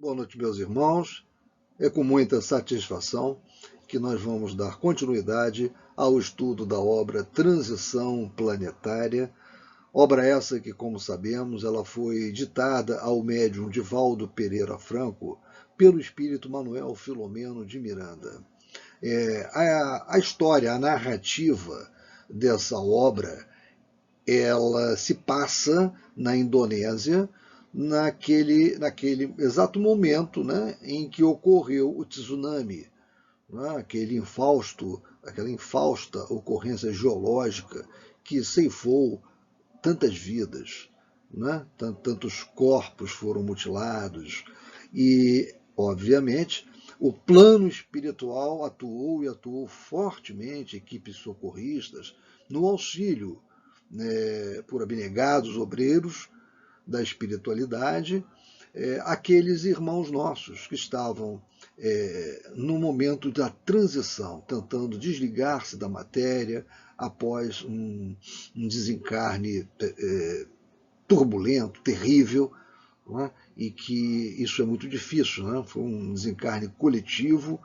Boa noite, meus irmãos. É com muita satisfação que nós vamos dar continuidade ao estudo da obra Transição Planetária, obra essa que, como sabemos, ela foi ditada ao médium Divaldo Pereira Franco pelo espírito Manuel Filomeno de Miranda. A história, a narrativa dessa obra, ela se passa na Indonésia, naquele exato momento, né, em que ocorreu o tsunami, né, aquela infausta ocorrência geológica que ceifou tantas vidas, né, tantos corpos foram mutilados e, obviamente, o plano espiritual atuou e atuou fortemente, equipes socorristas, no auxílio, por abnegados obreiros da espiritualidade, aqueles irmãos nossos que estavam no momento da transição, tentando desligar-se da matéria após um desencarne turbulento, terrível, não é? E que isso é muito difícil, não é? Foi um desencarne coletivo,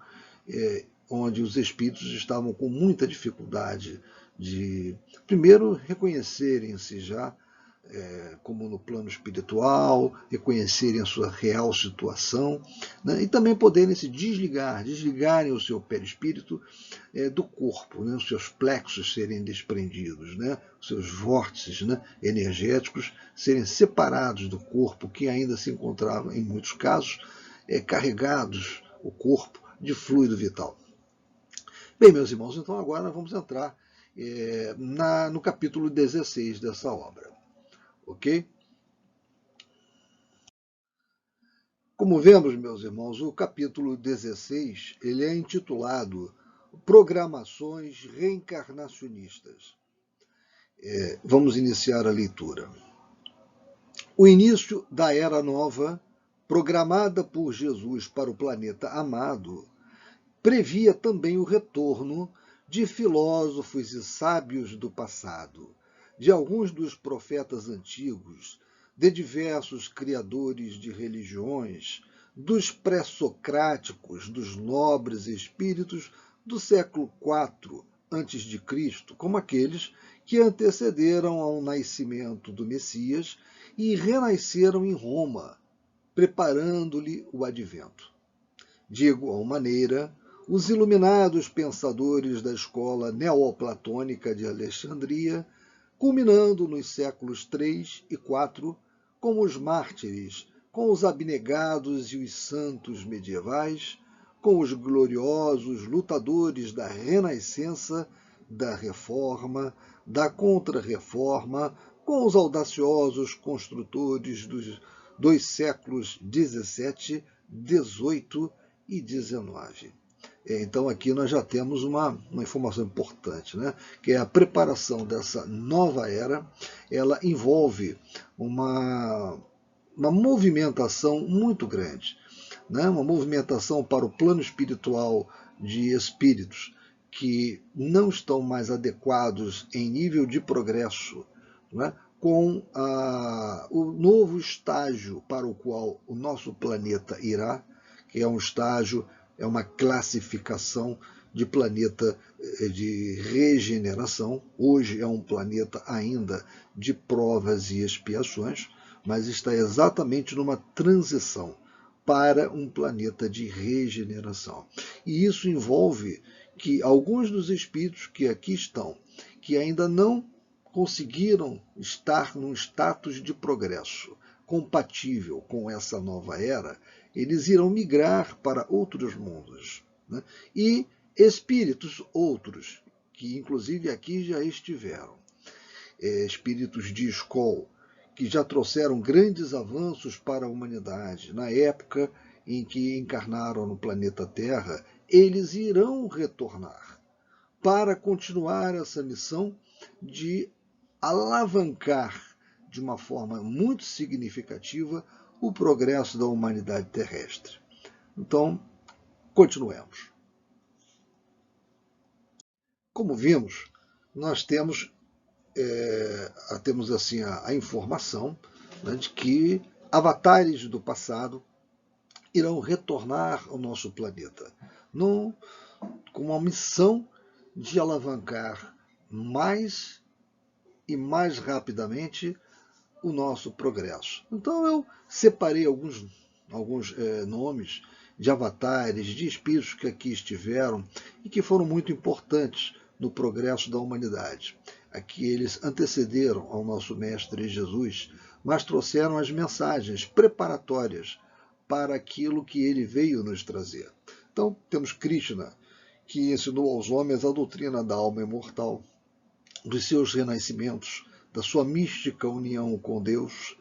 onde os espíritos estavam com muita dificuldade de, primeiro, reconhecerem-se já como no plano espiritual, reconhecerem a sua real situação, né? E também poderem se desligarem o seu perispírito do corpo, né? Os seus plexos serem desprendidos, né? Os seus vórtices, né, energéticos serem separados do corpo, que ainda se encontrava, em muitos casos, carregados, o corpo, de fluido vital. Bem, meus irmãos, então agora nós vamos entrar no capítulo 16 dessa obra. Ok? Como vemos, meus irmãos, o capítulo 16 ele é intitulado Programações Reencarnacionistas. Vamos iniciar a leitura. O início da Era Nova, programada por Jesus para o planeta amado, previa também o retorno de filósofos e sábios do passado, de alguns dos profetas antigos, de diversos criadores de religiões, dos pré-socráticos, dos nobres espíritos do século IV a.C., como aqueles que antecederam ao nascimento do Messias e renasceram em Roma, preparando-lhe o advento. De igual maneira, os iluminados pensadores da escola neoplatônica de Alexandria, culminando nos séculos III e IV, como os mártires, com os abnegados e os santos medievais, com os gloriosos lutadores da Renascença, da Reforma, da Contra-Reforma, com os audaciosos construtores dos séculos XVII, XVIII e XIX. Então aqui nós já temos uma informação importante, né? Que é a preparação dessa nova era. Ela envolve uma movimentação muito grande, né? Uma movimentação para o plano espiritual de espíritos que não estão mais adequados em nível de progresso, né? Com o novo estágio para o qual o nosso planeta irá, que é um estágio, é uma classificação de planeta de regeneração. Hoje é um planeta ainda de provas e expiações, mas está exatamente numa transição para um planeta de regeneração. E isso envolve que alguns dos espíritos que aqui estão, que ainda não conseguiram estar num status de progresso compatível com essa nova era, eles irão migrar para outros mundos, né? E espíritos outros, que inclusive aqui já estiveram, espíritos de Skol, que já trouxeram grandes avanços para a humanidade. Na época em que encarnaram no planeta Terra, eles irão retornar para continuar essa missão de alavancar de uma forma muito significativa o progresso da humanidade terrestre. Então, continuemos. Como vimos, nós temos a informação, né, de que avatares do passado irão retornar ao nosso planeta, com uma missão de alavancar mais e mais rapidamente o nosso progresso. Então eu separei alguns nomes de avatares, de espíritos que aqui estiveram e que foram muito importantes no progresso da humanidade. Aqui eles antecederam ao nosso Mestre Jesus, mas trouxeram as mensagens preparatórias para aquilo que ele veio nos trazer. Então, temos Krishna, que ensinou aos homens a doutrina da alma imortal, dos seus renascimentos, da sua mística união com Deus.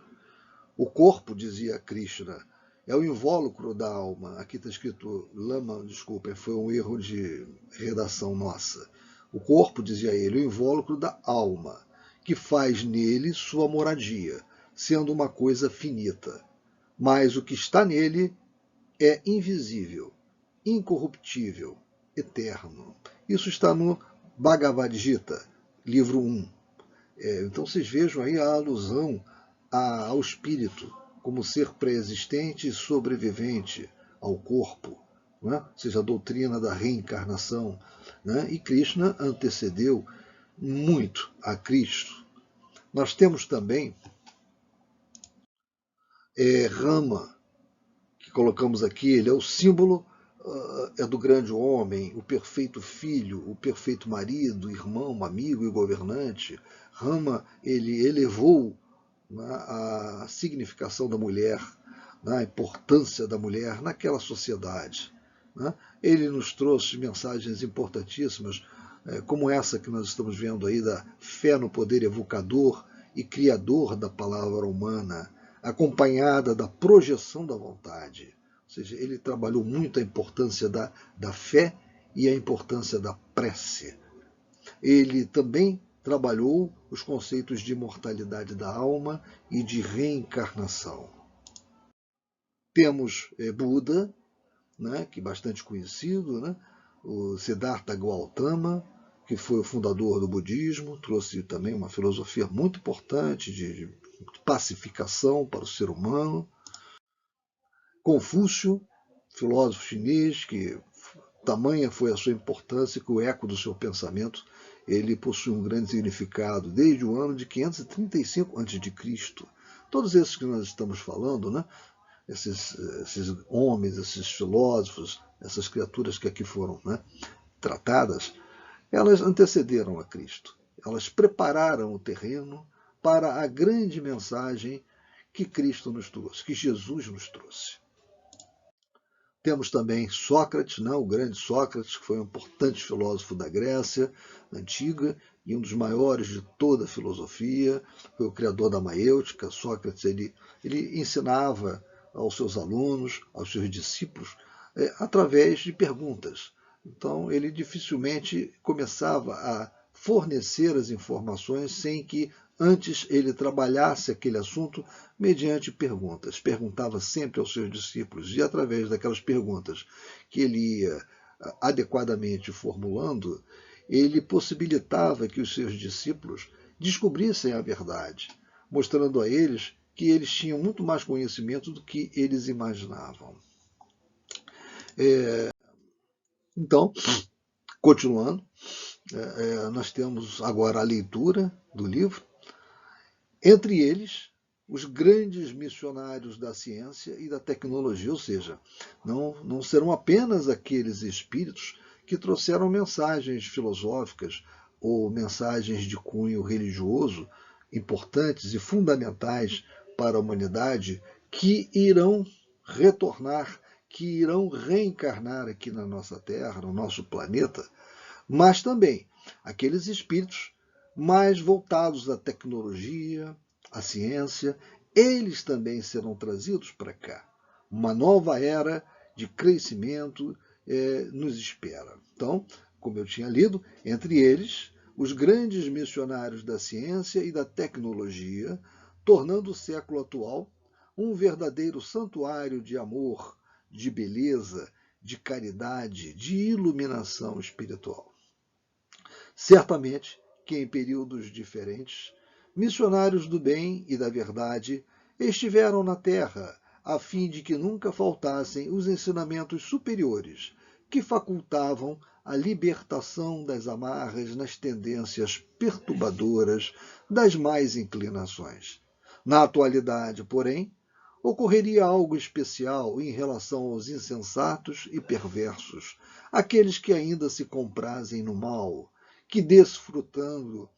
O corpo, dizia Krishna, é o invólucro da alma. Aqui está escrito lama, desculpem, foi um erro de redação nossa. O corpo, dizia ele, é o invólucro da alma, que faz nele sua moradia, sendo uma coisa finita. Mas o que está nele é invisível, incorruptível, eterno. Isso está no Bhagavad Gita, livro 1. Então vocês vejam aí a alusão ao espírito como ser pré-existente e sobrevivente ao corpo, né? Ou seja, a doutrina da reencarnação. Né? E Krishna antecedeu muito a Cristo. Nós temos também Rama, que colocamos aqui, ele é o símbolo do grande homem, o perfeito filho, o perfeito marido, irmão, amigo e governante. Rama, ele elevou, né, a significação da mulher, né, a importância da mulher naquela sociedade. Né? Ele nos trouxe mensagens importantíssimas, como essa que nós estamos vendo aí, da fé no poder evocador e criador da palavra humana, acompanhada da projeção da vontade. Ou seja, ele trabalhou muito a importância da fé e a importância da prece. Ele também trabalhou os conceitos de imortalidade da alma e de reencarnação. Temos Buda, né, que é bastante conhecido, né, o Siddhartha Gautama, que foi o fundador do budismo, trouxe também uma filosofia muito importante de pacificação para o ser humano. Confúcio, filósofo chinês, que tamanha foi a sua importância que o eco do seu pensamento ele possui um grande significado desde o ano de 535 a.C. Todos esses que nós estamos falando, né, esses homens, esses filósofos, essas criaturas que aqui foram, né, tratadas, elas antecederam a Cristo. Elas prepararam o terreno para a grande mensagem que Cristo nos trouxe, que Jesus nos trouxe. Temos também Sócrates, né, o grande Sócrates, que foi um importante filósofo da Grécia antiga e um dos maiores de toda a filosofia, foi o criador da maêutica. Sócrates ele ensinava aos seus alunos, aos seus discípulos, através de perguntas. Então, ele dificilmente começava a fornecer as informações sem que antes ele trabalhasse aquele assunto mediante perguntas. Perguntava sempre aos seus discípulos e, através daquelas perguntas que ele ia adequadamente formulando, ele possibilitava que os seus discípulos descobrissem a verdade, mostrando a eles que eles tinham muito mais conhecimento do que eles imaginavam. Então, continuando, nós temos agora a leitura do livro. Entre eles, os grandes missionários da ciência e da tecnologia, ou seja, não serão apenas aqueles espíritos que trouxeram mensagens filosóficas ou mensagens de cunho religioso importantes e fundamentais para a humanidade que irão retornar, que irão reencarnar aqui na nossa Terra, no nosso planeta, mas também aqueles espíritos mais voltados à tecnologia, à ciência, eles também serão trazidos para cá. Uma nova era de crescimento nos espera. Então, como eu tinha lido, entre eles, os grandes missionários da ciência e da tecnologia, tornando o século atual um verdadeiro santuário de amor, de beleza, de caridade, de iluminação espiritual. Certamente que em períodos diferentes, missionários do bem e da verdade estiveram na Terra a fim de que nunca faltassem os ensinamentos superiores, que facultavam a libertação das amarras nas tendências perturbadoras das más inclinações. Na atualidade, porém, ocorreria algo especial em relação aos insensatos e perversos, aqueles que ainda se comprazem no mal, que desfrutando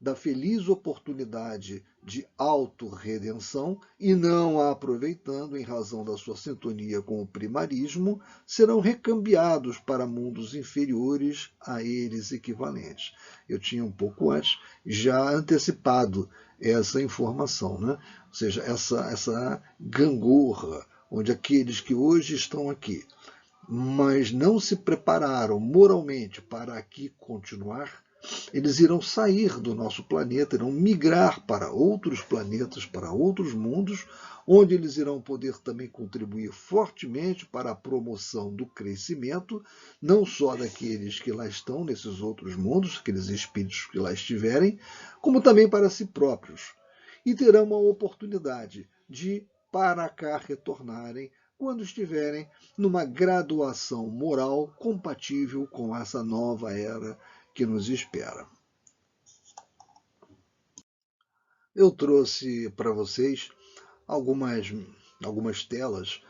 da feliz oportunidade de autorredenção e não a aproveitando em razão da sua sintonia com o primarismo, serão recambiados para mundos inferiores a eles equivalentes. Eu tinha um pouco antes já antecipado essa informação, né? Ou seja, essa gangorra, onde aqueles que hoje estão aqui, mas não se prepararam moralmente para aqui continuar, eles irão sair do nosso planeta, irão migrar para outros planetas, para outros mundos, onde eles irão poder também contribuir fortemente para a promoção do crescimento, não só daqueles que lá estão, nesses outros mundos, aqueles espíritos que lá estiverem, como também para si próprios. E terão a oportunidade de para cá retornarem quando estiverem numa graduação moral compatível com essa nova era que nos espera. Eu trouxe para vocês algumas telas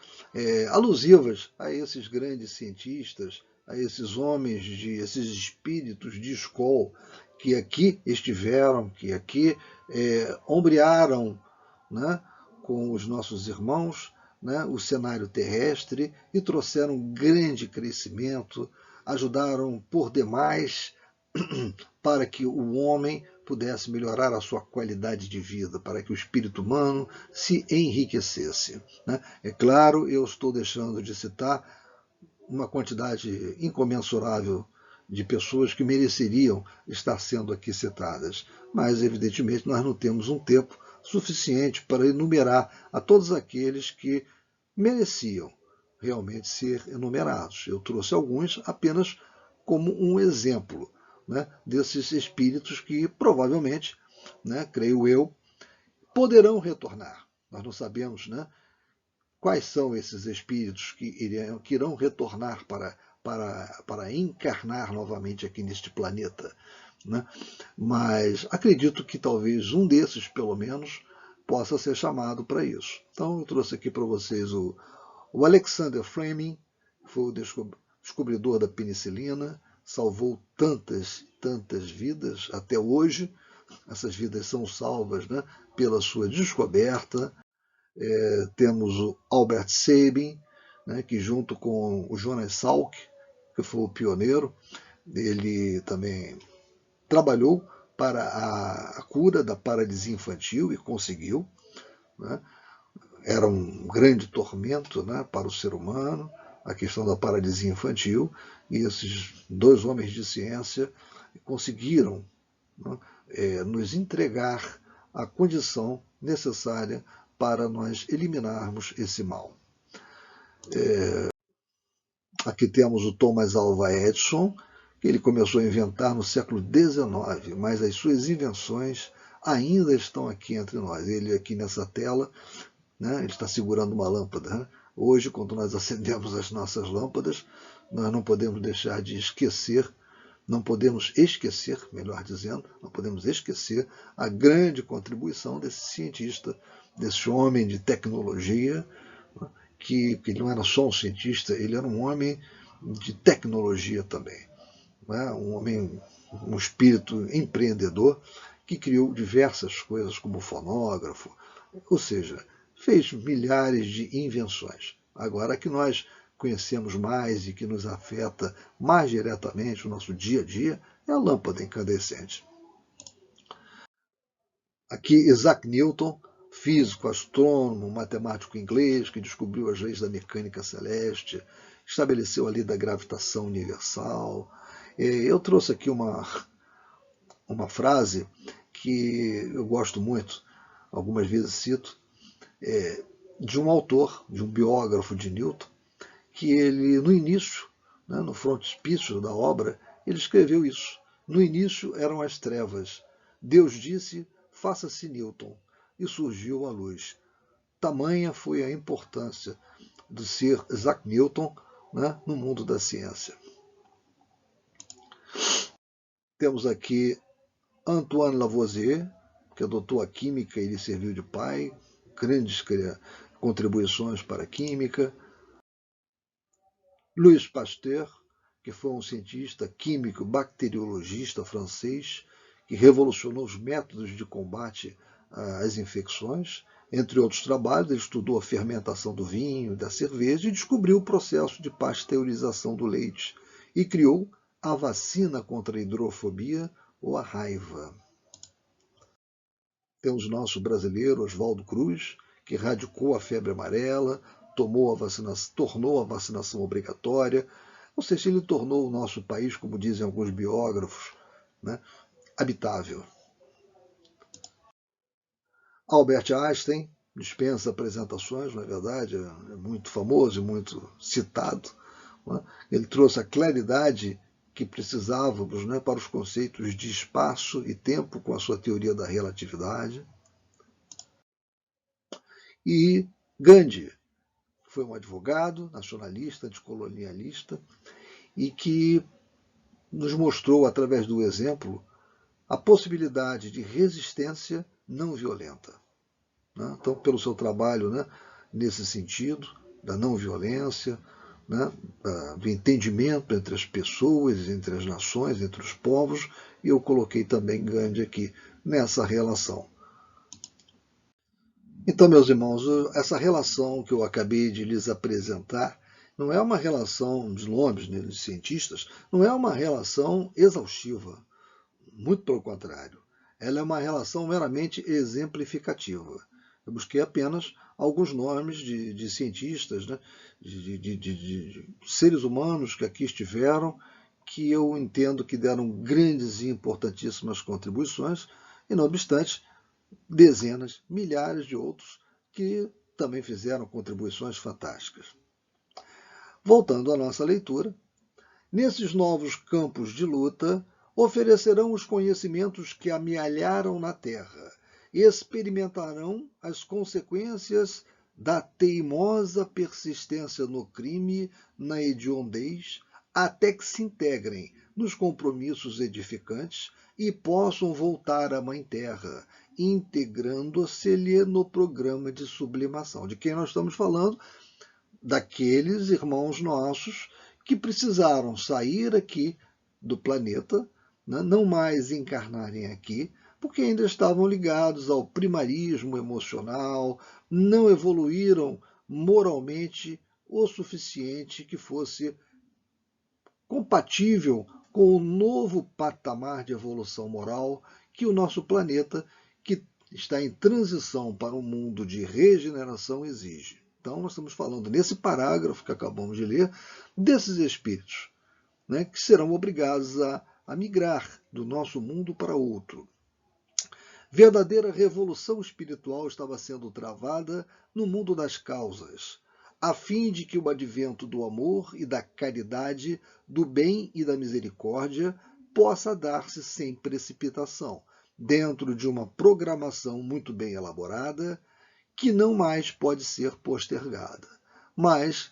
alusivas a esses grandes cientistas, a esses homens, esses espíritos de escola que aqui estiveram, que aqui ombrearam, né, com os nossos irmãos, né, o cenário terrestre e trouxeram grande crescimento, ajudaram por demais para que o homem pudesse melhorar a sua qualidade de vida, para que o espírito humano se enriquecesse, né? É claro, eu estou deixando de citar uma quantidade incomensurável de pessoas que mereceriam estar sendo aqui citadas, mas evidentemente nós não temos um tempo suficiente para enumerar a todos aqueles que mereciam realmente ser enumerados. Eu trouxe alguns apenas como um exemplo, né, desses espíritos que provavelmente, né, creio eu, poderão retornar. Nós não sabemos, né, quais são esses espíritos que irão retornar para encarnar novamente aqui neste planeta, né? Mas acredito que talvez um desses, pelo menos, possa ser chamado para isso. Então eu trouxe aqui para vocês o Alexander Fleming, que foi o descobridor da penicilina, salvou tantas vidas até hoje. Essas vidas são salvas, né, pela sua descoberta. Temos o Albert Sabin, né, que junto com o Jonas Salk, que foi o pioneiro, ele também trabalhou para a cura da paralisia infantil e conseguiu, né? Era um grande tormento, né, para o ser humano, a questão da paralisia infantil, e esses dois homens de ciência conseguiram, né, nos entregar a condição necessária para nós eliminarmos esse mal. Aqui temos o Thomas Alva Edison, que ele começou a inventar no século XIX, mas as suas invenções ainda estão aqui entre nós. Ele aqui nessa tela, né, ele está segurando uma lâmpada, né? Hoje, quando nós acendemos as nossas lâmpadas, nós não podemos deixar de esquecer, não podemos esquecer, melhor dizendo, não podemos esquecer a grande contribuição desse cientista, desse homem de tecnologia, né, que ele não era só um cientista, ele era um homem de tecnologia também, né? Um homem, um espírito empreendedor que criou diversas coisas como o fonógrafo, ou seja, fez milhares de invenções. Agora que nós conhecemos mais e que nos afeta mais diretamente o nosso dia a dia é a lâmpada incandescente. Aqui Isaac Newton, físico, astrônomo, matemático inglês, que descobriu as leis da mecânica celeste, estabeleceu a lei da gravitação universal. Eu trouxe aqui uma frase que eu gosto muito, algumas vezes cito, de um autor, de um biógrafo de Newton, que ele, no início, né, no frontispício da obra, ele escreveu isso. No início eram as trevas. Deus disse, faça-se Newton, e surgiu a luz. tamanha foi a importância de ser Isaac Newton, né, no mundo da ciência. Temos aqui Antoine Lavoisier, que adotou a química e lhe serviu de pai, grandes contribuições para a química. Louis Pasteur, que foi um cientista químico bacteriologista francês, que revolucionou os métodos de combate às infecções. Entre outros trabalhos, ele estudou a fermentação do vinho e da cerveja e descobriu o processo de pasteurização do leite e criou a vacina contra a hidrofobia ou a raiva. Temos nosso brasileiro Oswaldo Cruz, que erradicou a febre amarela, tornou a vacinação obrigatória, ou seja, ele tornou o nosso país, como dizem alguns biógrafos, né, habitável. Albert Einstein dispensa apresentações, não é verdade? É muito famoso e muito citado. Né? Ele trouxe a claridade que precisávamos, né, para os conceitos de espaço e tempo com a sua teoria da relatividade. E Gandhi foi um advogado nacionalista, anticolonialista, e que nos mostrou, através do exemplo, a possibilidade de resistência não violenta. Né? Então, pelo seu trabalho, né, nesse sentido, da não violência, né, do entendimento entre as pessoas, entre as nações, entre os povos, e eu coloquei também Gandhi aqui nessa relação. Então, meus irmãos, essa relação que eu acabei de lhes apresentar não é uma relação, dos nomes, né, de cientistas, não é uma relação exaustiva. Muito pelo contrário. Ela é uma relação meramente exemplificativa. Eu busquei apenas alguns nomes de cientistas, né, de seres humanos que aqui estiveram, que eu entendo que deram grandes e importantíssimas contribuições, e não obstante, dezenas, milhares de outros que também fizeram contribuições fantásticas. Voltando à nossa leitura, nesses novos campos de luta, oferecerão os conhecimentos que amealharam na terra e experimentarão as consequências da teimosa persistência no crime, na hediondez, até que se integrem nos compromissos edificantes e possam voltar à Mãe Terra, integrando-se-lhe no programa de sublimação. De quem nós estamos falando? Daqueles irmãos nossos que precisaram sair aqui do planeta, né, não mais encarnarem aqui, porque ainda estavam ligados ao primarismo emocional, não evoluíram moralmente o suficiente que fosse compatível com o novo patamar de evolução moral que o nosso planeta, que está em transição para um mundo de regeneração, exige. Então, nós estamos falando, nesse parágrafo que acabamos de ler, desses espíritos, né, que serão obrigados a migrar do nosso mundo para outro. Verdadeira revolução espiritual estava sendo travada no mundo das causas, a fim de que o advento do amor e da caridade, do bem e da misericórdia possa dar-se sem precipitação, dentro de uma programação muito bem elaborada, que não mais pode ser postergada. Mas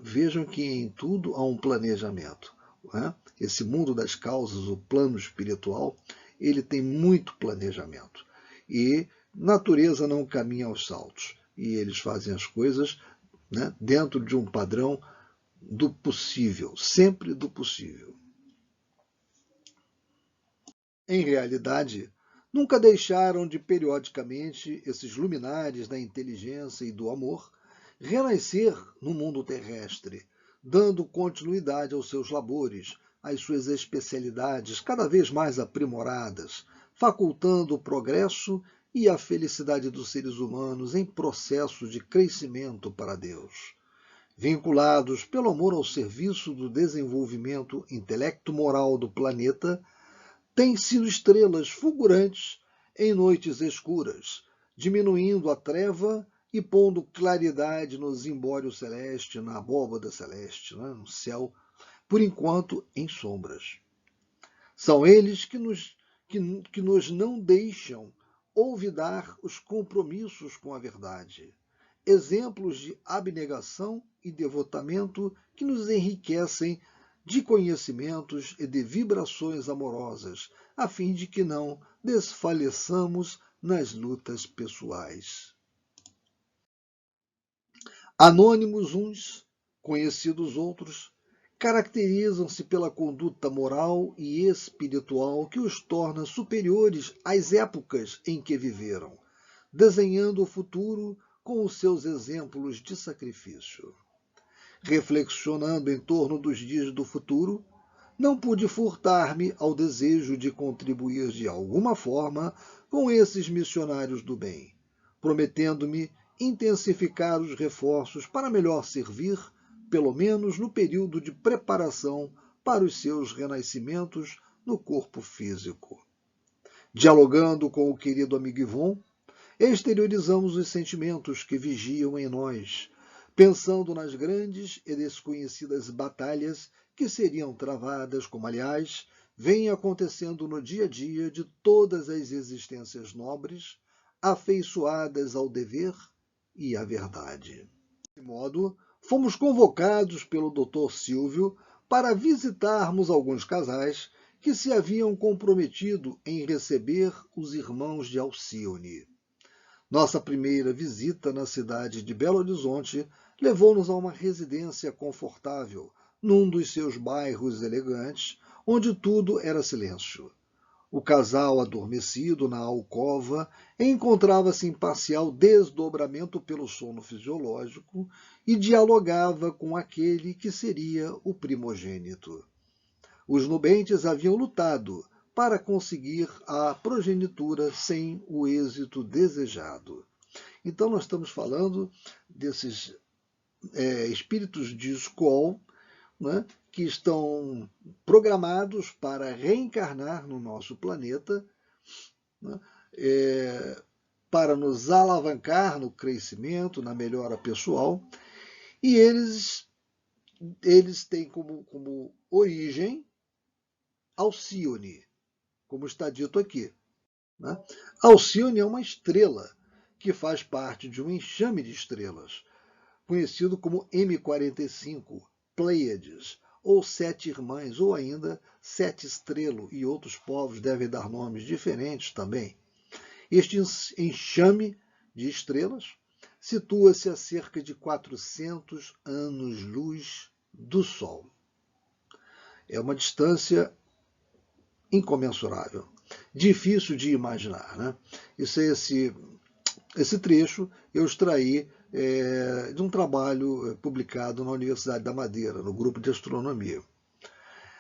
vejam que em tudo há um planejamento. Né? Esse mundo das causas, o plano espiritual, ele tem muito planejamento. E natureza não caminha aos saltos. E eles fazem as coisas, né, dentro de um padrão do possível, sempre do possível. Em realidade, nunca deixaram de, periodicamente, esses luminares da inteligência e do amor renascer no mundo terrestre, dando continuidade aos seus labores, às suas especialidades cada vez mais aprimoradas, facultando o progresso e a felicidade dos seres humanos em processo de crescimento para Deus. Vinculados pelo amor ao serviço do desenvolvimento intelecto-moral do planeta, têm sido estrelas fulgurantes em noites escuras, diminuindo a treva e pondo claridade no zimbório celeste, na abóbada celeste, né, no céu, por enquanto em sombras. São eles que nos não deixam olvidar os compromissos com a verdade, exemplos de abnegação e devotamento que nos enriquecem de conhecimentos e de vibrações amorosas, a fim de que não desfaleçamos nas lutas pessoais. Anônimos uns, conhecidos outros, caracterizam-se pela conduta moral e espiritual que os torna superiores às épocas em que viveram, desenhando o futuro com os seus exemplos de sacrifício. Reflexionando em torno dos dias do futuro, não pude furtar-me ao desejo de contribuir de alguma forma com esses missionários do bem, prometendo-me intensificar os reforços para melhor servir, pelo menos no período de preparação para os seus renascimentos no corpo físico. Dialogando com o querido amigo Yvon, exteriorizamos os sentimentos que vigiam em nós, pensando nas grandes e desconhecidas batalhas que seriam travadas, como, aliás, vem acontecendo no dia a dia de todas as existências nobres, afeiçoadas ao dever e à verdade. De modo, fomos convocados pelo Dr. Silvio para visitarmos alguns casais que se haviam comprometido em receber os irmãos de Alcione. Nossa primeira visita na cidade de Belo Horizonte levou-nos a uma residência confortável, num dos seus bairros elegantes, onde tudo era silêncio. O casal adormecido na alcova encontrava-se em parcial desdobramento pelo sono fisiológico e dialogava com aquele que seria o primogênito. Os nubentes haviam lutado para conseguir a progenitura sem o êxito desejado. Então nós estamos falando desses espíritos de Skoll, né, que estão programados para reencarnar no nosso planeta, né, para nos alavancar no crescimento, na melhora pessoal, e eles têm como origem Alcione, como está dito aqui. Né? Alcione é uma estrela que faz parte de um enxame de estrelas, conhecido como M45, Pleiades, ou Sete Irmãs, ou ainda Sete Estrelo, e outros povos devem dar nomes diferentes também. Este enxame de estrelas situa-se a cerca de 400 anos-luz do Sol. É uma distância incomensurável, difícil de imaginar. Né? Esse trecho eu extraí de um trabalho publicado na Universidade da Madeira, no grupo de astronomia.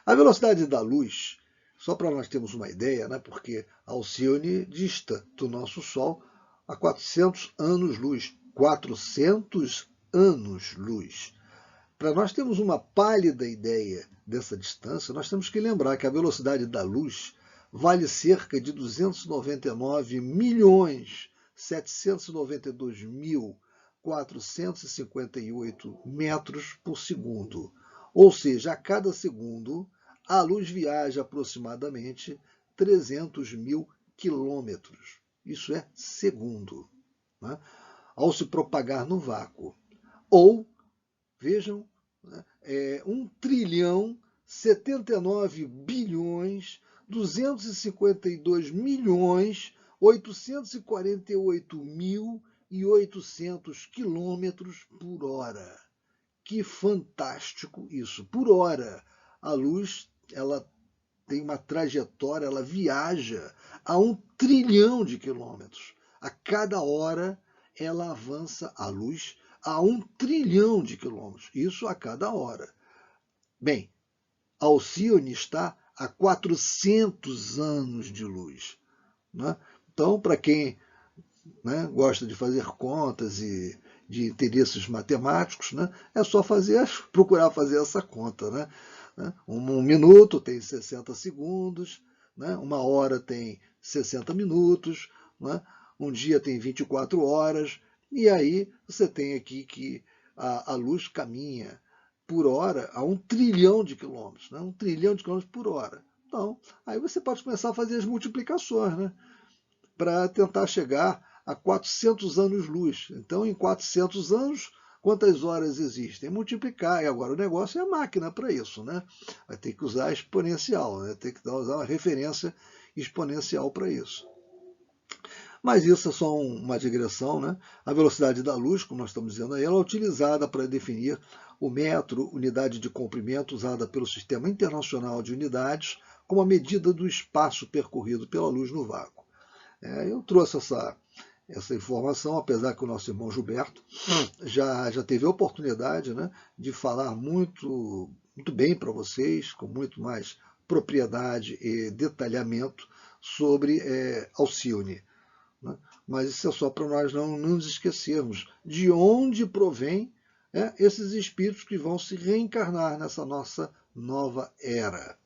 A velocidade da luz, só para nós termos uma ideia, né, porque Alcione dista do nosso Sol a 400 anos-luz. 400 anos-luz. Para nós termos uma pálida ideia dessa distância, nós temos que lembrar que a velocidade da luz vale cerca de 299.792.458 metros por segundo. Ou seja, a cada segundo, a luz viaja aproximadamente 300 mil quilômetros. Isso é segundo, né? Ao se propagar no vácuo. Ou, vejam, 1.792.848.800 quilômetros por hora. Que fantástico isso! Por hora, a luz ela tem uma trajetória, ela viaja a 1 trilhão de quilômetros. A cada hora ela avança a luz a 1 trilhão de quilômetros. Isso a cada hora. Bem, Alcione está a 400 anos de luz. Né? Então, para quem gosta de fazer contas e de interesses matemáticos, né, é só procurar fazer essa conta. Né? Um minuto tem 60 segundos, né? Uma hora tem 60 minutos, né? Um dia tem 24 horas, e aí você tem aqui que a luz caminha por hora a 1 trilhão de quilômetros, né? 1 trilhão de quilômetros por hora. Então, aí você pode começar a fazer as multiplicações, né? para tentar chegar a 400 anos-luz. Então, em 400 anos, quantas horas existem? Multiplicar. E agora o negócio é a máquina para isso, né? Vai ter que usar exponencial, né? Tem que usar uma referência exponencial para isso. Mas isso é só uma digressão, né? A velocidade da luz, como nós estamos dizendo aí, ela é utilizada para definir o metro, unidade de comprimento usada pelo Sistema Internacional de Unidades, como a medida do espaço percorrido pela luz no vácuo. Eu trouxe essa informação, apesar que o nosso irmão Gilberto já teve a oportunidade, né, de falar muito bem para vocês, com muito mais propriedade e detalhamento sobre Alcione. Né? Mas isso é só para nós não nos esquecermos de onde provém esses espíritos que vão se reencarnar nessa nossa nova era.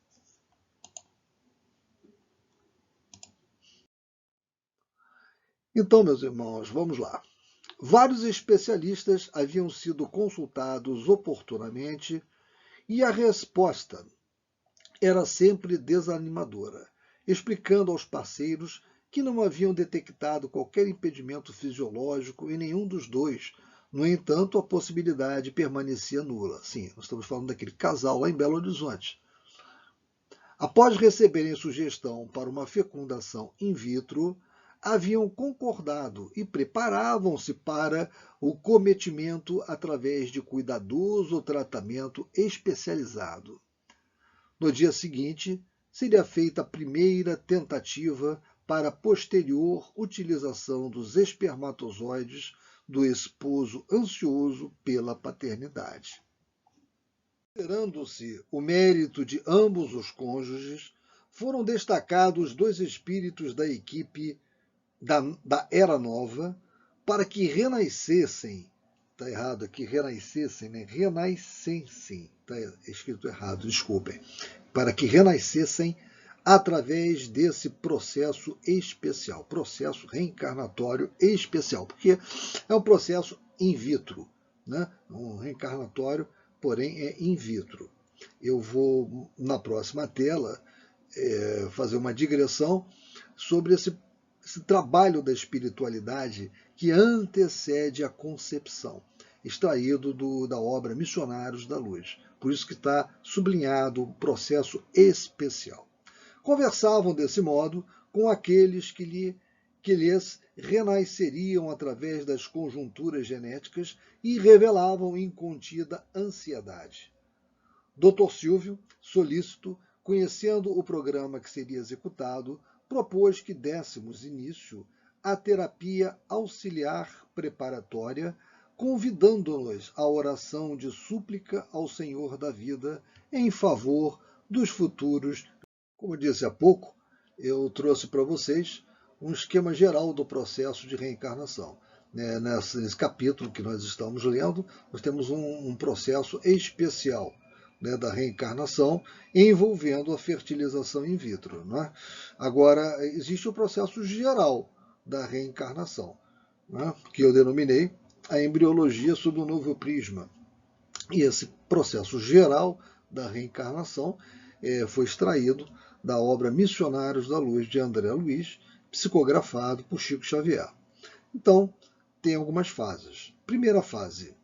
Então, meus irmãos, vamos lá. Vários especialistas haviam sido consultados oportunamente e a resposta era sempre desanimadora, explicando aos parceiros que não haviam detectado qualquer impedimento fisiológico em nenhum dos dois. No entanto, a possibilidade permanecia nula. Sim, nós estamos falando daquele casal lá em Belo Horizonte. Após receberem sugestão para uma fecundação in vitro, haviam concordado e preparavam-se para o cometimento através de cuidadoso tratamento especializado. No dia seguinte, seria feita a primeira tentativa para a posterior utilização dos espermatozoides do esposo ansioso pela paternidade. Considerando-se o mérito de ambos os cônjuges, foram destacados 2 espíritos da equipe da Era Nova para que renascessem. Está errado aqui, renascessem, né? Renascessem. Está escrito errado, desculpem. Para que renascessem através desse processo especial, processo reencarnatório especial, porque é um processo in vitro, né? Um reencarnatório, porém é in vitro. Eu vou, na próxima tela, fazer uma digressão sobre esse trabalho da espiritualidade que antecede a concepção, extraído da obra Missionários da Luz. Por isso que está sublinhado o processo especial. Conversavam desse modo com aqueles que lhes renasceriam através das conjunturas genéticas e revelavam incontida ansiedade. Dr. Silvio, solícito, conhecendo o programa que seria executado, propôs que dessemos início à terapia auxiliar preparatória, convidando-nos à oração de súplica ao Senhor da vida em favor dos futuros. Como disse há pouco, eu trouxe para vocês um esquema geral do processo de reencarnação. Nesse capítulo que nós estamos lendo, nós temos um processo especial da reencarnação envolvendo a fertilização in vitro. Né? Agora, existe o processo geral da reencarnação, né? Que eu denominei a embriologia sob um novo prisma. E esse processo geral da reencarnação foi extraído da obra Missionários da Luz, de André Luiz, psicografado por Chico Xavier. Então, tem algumas fases. Primeira fase,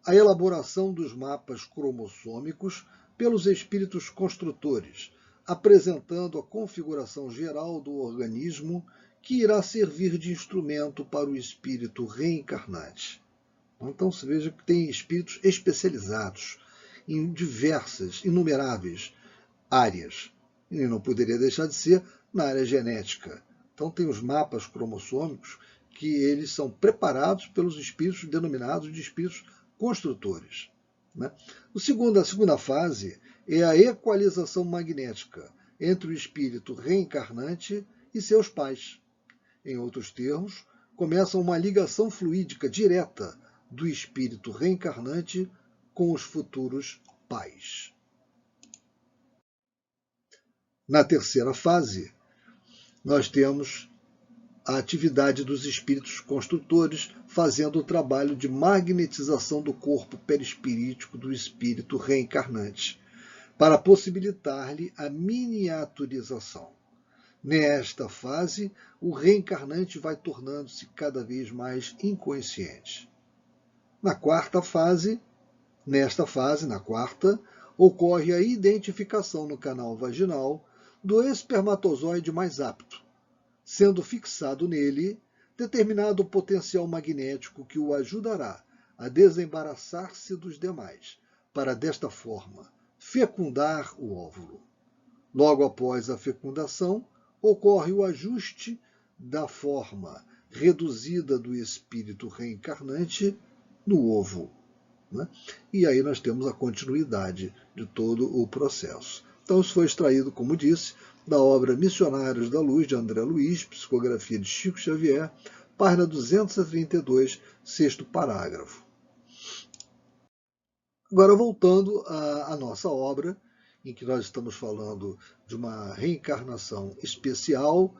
a elaboração dos mapas cromossômicos pelos espíritos construtores, apresentando a configuração geral do organismo que irá servir de instrumento para o espírito reencarnante. Então, se veja que tem espíritos especializados em diversas, inumeráveis áreas. E não poderia deixar de ser na área genética. Então, tem os mapas cromossômicos que eles são preparados pelos espíritos denominados de espíritos construtores. Né? A segunda fase é a equalização magnética entre o espírito reencarnante e seus pais. Em outros termos, começa uma ligação fluídica direta do espírito reencarnante com os futuros pais. Na terceira fase, nós temos a atividade dos espíritos construtores fazendo o trabalho de magnetização do corpo perispirítico do espírito reencarnante, para possibilitar-lhe a miniaturização. Nesta fase, o reencarnante vai tornando-se cada vez mais inconsciente. Nesta fase, na quarta, ocorre a identificação no canal vaginal do espermatozoide mais apto, sendo fixado nele determinado potencial magnético que o ajudará a desembaraçar-se dos demais, para desta forma fecundar o óvulo. Logo após a fecundação, ocorre o ajuste da forma reduzida do espírito reencarnante no ovo. Né? E aí nós temos a continuidade de todo o processo. Então isso foi extraído, como disse, da obra Missionários da Luz, de André Luiz, psicografia de Chico Xavier, página 232, sexto parágrafo. Agora, voltando à nossa obra, em que nós estamos falando de uma reencarnação especial,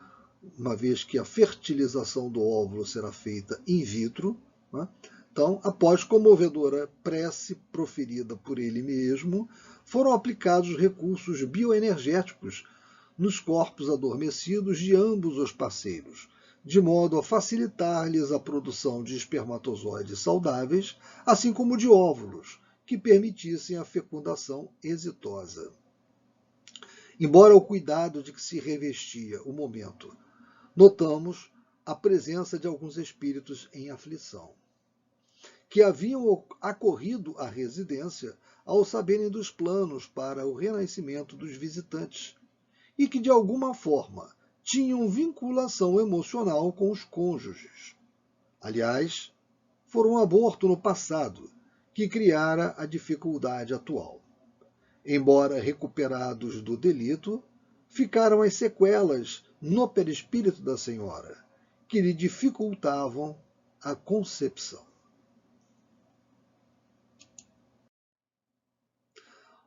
uma vez que a fertilização do óvulo será feita in vitro. Né? Então, após comovedora prece proferida por ele mesmo, foram aplicados recursos bioenergéticos nos corpos adormecidos de ambos os parceiros, de modo a facilitar-lhes a produção de espermatozoides saudáveis, assim como de óvulos, que permitissem a fecundação exitosa. Embora o cuidado de que se revestia o momento, notamos a presença de alguns espíritos em aflição, que haviam acorrido à residência ao saberem dos planos para o renascimento dos visitantes, e que de alguma forma tinham vinculação emocional com os cônjuges. Aliás, foram um aborto no passado que criara a dificuldade atual. Embora recuperados do delito, ficaram as sequelas no perispírito da senhora, que lhe dificultavam a concepção.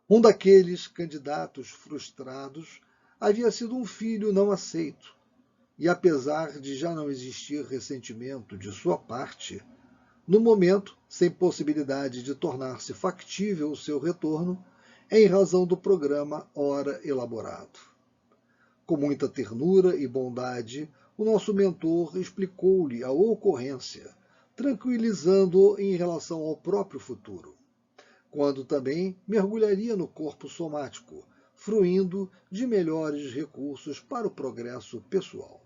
Um daqueles candidatos frustrados havia sido um filho não aceito, e apesar de já não existir ressentimento de sua parte, no momento, sem possibilidade de tornar-se factível o seu retorno, em razão do programa ora elaborado. Com muita ternura e bondade, o nosso mentor explicou-lhe a ocorrência, tranquilizando-o em relação ao próprio futuro, quando também mergulharia no corpo somático, fruindo de melhores recursos para o progresso pessoal.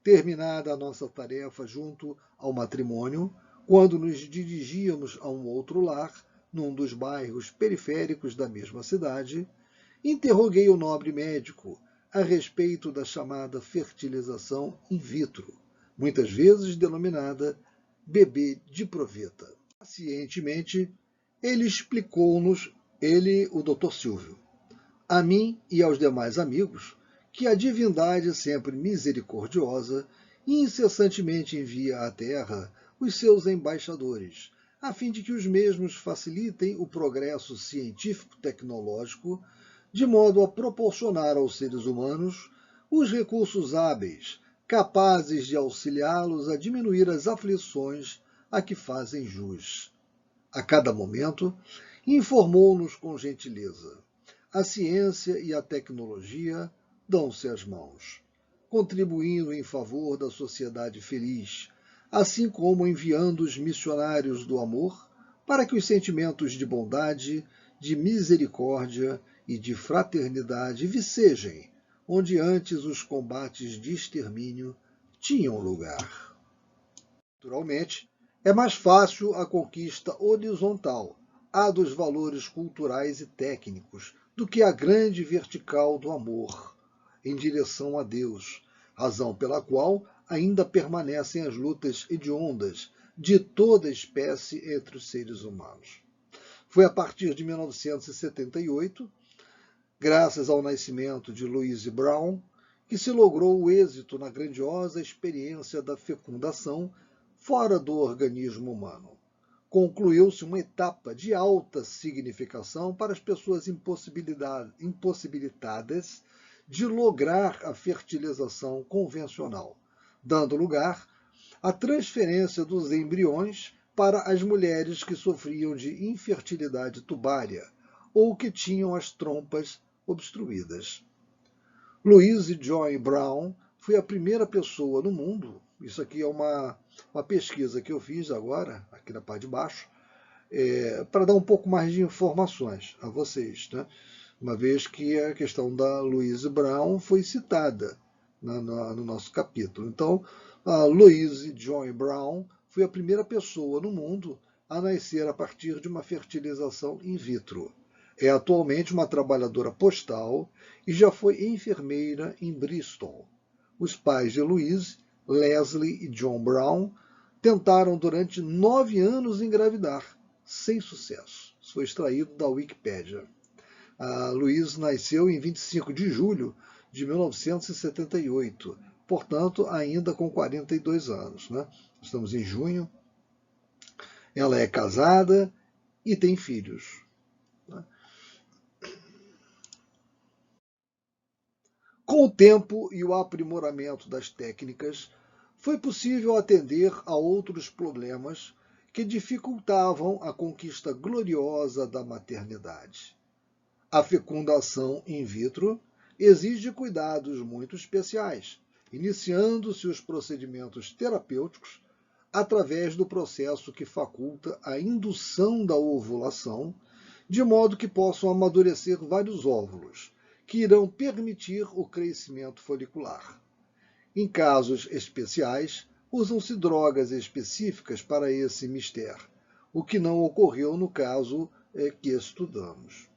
Terminada a nossa tarefa junto ao matrimônio, quando nos dirigíamos a um outro lar, num dos bairros periféricos da mesma cidade, interroguei o nobre médico a respeito da chamada fertilização in vitro, muitas vezes denominada bebê de proveta. Pacientemente, ele explicou-nos, o Dr. Silvio, a mim e aos demais amigos, que a divindade sempre misericordiosa incessantemente envia à Terra os seus embaixadores, a fim de que os mesmos facilitem o progresso científico-tecnológico, de modo a proporcionar aos seres humanos os recursos hábeis, capazes de auxiliá-los a diminuir as aflições a que fazem jus. A cada momento, informou-nos com gentileza: a ciência e a tecnologia dão-se as mãos, contribuindo em favor da sociedade feliz, assim como enviando os missionários do amor para que os sentimentos de bondade, de misericórdia e de fraternidade vicejem onde antes os combates de extermínio tinham lugar. Naturalmente, é mais fácil a conquista horizontal, a dos valores culturais e técnicos, do que a grande vertical do amor, em direção a Deus, razão pela qual ainda permanecem as lutas hediondas de toda espécie entre os seres humanos. Foi a partir de 1978, graças ao nascimento de Louise Brown, que se logrou o êxito na grandiosa experiência da fecundação fora do organismo humano. Concluiu-se uma etapa de alta significação para as pessoas impossibilitadas de lograr a fertilização convencional, dando lugar à transferência dos embriões para as mulheres que sofriam de infertilidade tubária ou que tinham as trompas obstruídas. Louise Joy Brown foi a primeira pessoa no mundo, isso aqui é uma pesquisa que eu fiz agora, aqui na parte de baixo, para dar um pouco mais de informações a vocês, né? Uma vez que a questão da Louise Brown foi citada no nosso capítulo. Então, a Louise Joy Brown foi a primeira pessoa no mundo a nascer a partir de uma fertilização in vitro. É atualmente uma trabalhadora postal e já foi enfermeira em Bristol. Os pais de Louise, Leslie e John Brown, tentaram durante 9 anos engravidar, sem sucesso. Isso foi extraído da Wikipédia. A Louise nasceu em 25 de julho de 1978, portanto, ainda com 42 anos. Né? Estamos em junho. Ela é casada e tem filhos. Né? Com o tempo e o aprimoramento das técnicas, foi possível atender a outros problemas que dificultavam a conquista gloriosa da maternidade. A fecundação in vitro exige cuidados muito especiais, iniciando-se os procedimentos terapêuticos através do processo que faculta a indução da ovulação, de modo que possam amadurecer vários óvulos, que irão permitir o crescimento folicular. Em casos especiais, usam-se drogas específicas para esse mistério, o que não ocorreu no caso que estudamos.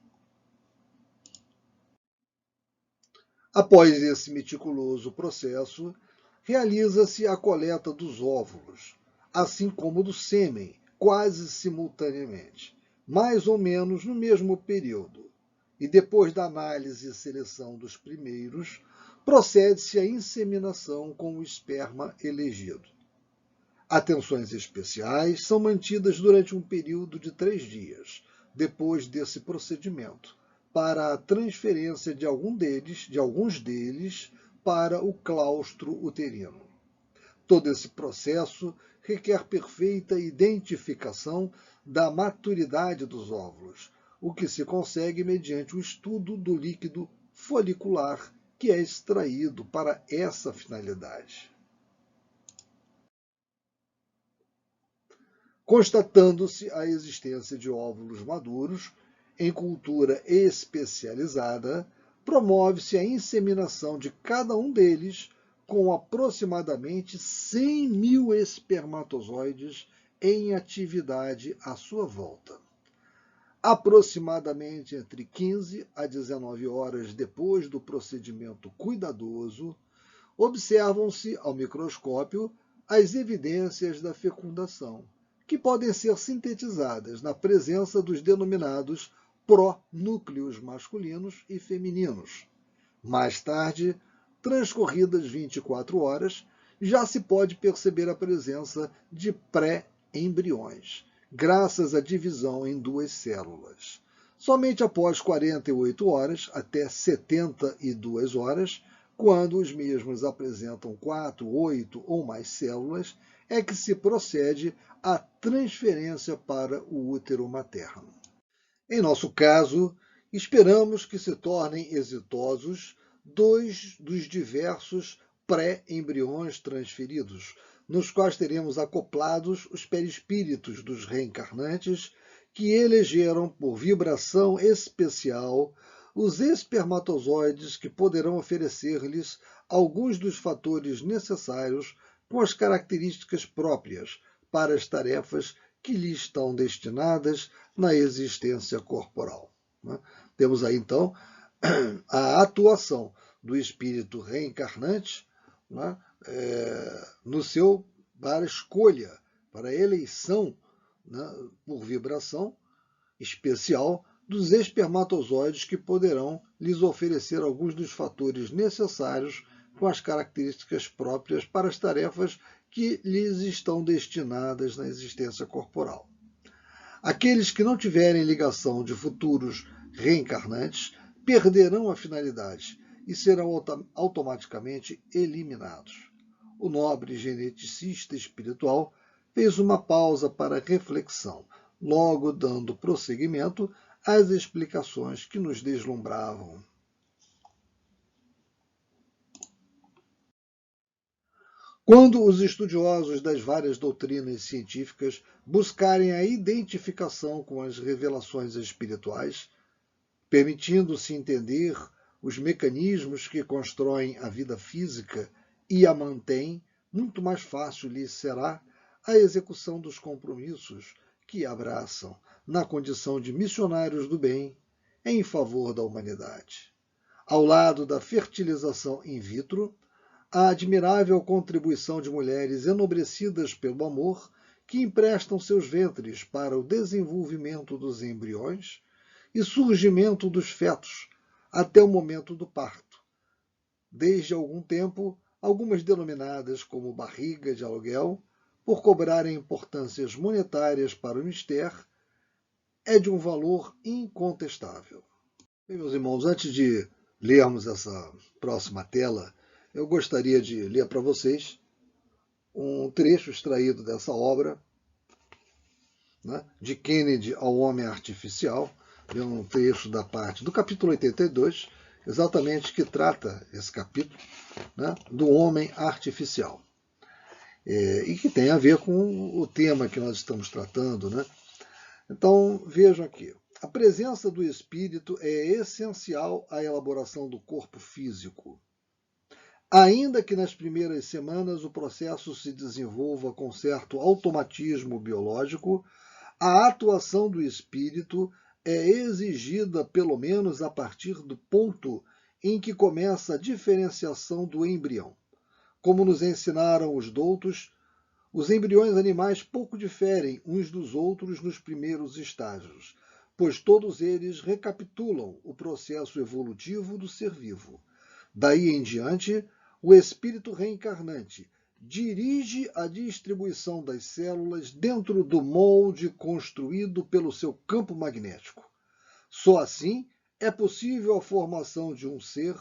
Após esse meticuloso processo, realiza-se a coleta dos óvulos, assim como do sêmen, quase simultaneamente, mais ou menos no mesmo período. E depois da análise e seleção dos primeiros, procede-se à inseminação com o esperma elegido. Atenções especiais são mantidas durante um período de 3 dias, depois desse procedimento, para a transferência de alguns deles para o claustro uterino. Todo esse processo requer perfeita identificação da maturidade dos óvulos, o que se consegue mediante o estudo do líquido folicular que é extraído para essa finalidade. Constatando-se a existência de óvulos maduros em cultura especializada, promove-se a inseminação de cada um deles com aproximadamente 100 mil espermatozoides em atividade à sua volta. Aproximadamente entre 15 a 19 horas depois do procedimento cuidadoso, observam-se ao microscópio as evidências da fecundação, que podem ser sintetizadas na presença dos denominados pronúcleos masculinos e femininos. Mais tarde, transcorridas 24 horas, já se pode perceber a presença de pré-embriões, graças à divisão em 2 células. Somente após 48 horas até 72 horas, quando os mesmos apresentam 4, 8 ou mais células, é que se procede à transferência para o útero materno. Em nosso caso, esperamos que se tornem exitosos 2 dos diversos pré-embriões transferidos, nos quais teremos acoplados os perispíritos dos reencarnantes que elegeram por vibração especial os espermatozoides que poderão oferecer-lhes alguns dos fatores necessários com as características próprias para as tarefas que lhe estão destinadas na existência corporal. Temos aí, então, a atuação do espírito reencarnante para a escolha, para a eleição por vibração especial dos espermatozoides que poderão lhes oferecer alguns dos fatores necessários com as características próprias para as tarefas que lhes estão destinadas na existência corporal. Aqueles que não tiverem ligação de futuros reencarnantes perderão a finalidade e serão automaticamente eliminados. O nobre geneticista espiritual fez uma pausa para reflexão, logo dando prosseguimento às explicações que nos deslumbravam. Quando os estudiosos das várias doutrinas científicas buscarem a identificação com as revelações espirituais, permitindo-se entender os mecanismos que constroem a vida física e a mantêm, muito mais fácil lhes será a execução dos compromissos que abraçam na condição de missionários do bem em favor da humanidade. Ao lado da fertilização in vitro, a admirável contribuição de mulheres enobrecidas pelo amor que emprestam seus ventres para o desenvolvimento dos embriões e surgimento dos fetos até o momento do parto. Desde algum tempo, algumas denominadas como barriga de aluguel, por cobrarem importâncias monetárias para o mistério, é de um valor incontestável. Bem, meus irmãos, antes de lermos essa próxima tela, eu gostaria de ler para vocês um trecho extraído dessa obra, né, de Kennedy ao Homem Artificial, um trecho da parte do capítulo 82, exatamente que trata esse capítulo, né, do homem artificial. E que tem a ver com o tema que nós estamos tratando, né? Então, vejam aqui. A presença do espírito é essencial à elaboração do corpo físico. Ainda que nas primeiras semanas o processo se desenvolva com certo automatismo biológico, a atuação do espírito é exigida pelo menos a partir do ponto em que começa a diferenciação do embrião. Como nos ensinaram os doutos, os embriões animais pouco diferem uns dos outros nos primeiros estágios, pois todos eles recapitulam o processo evolutivo do ser vivo. Daí em diante, o espírito reencarnante dirige a distribuição das células dentro do molde construído pelo seu campo magnético. Só assim é possível a formação de um ser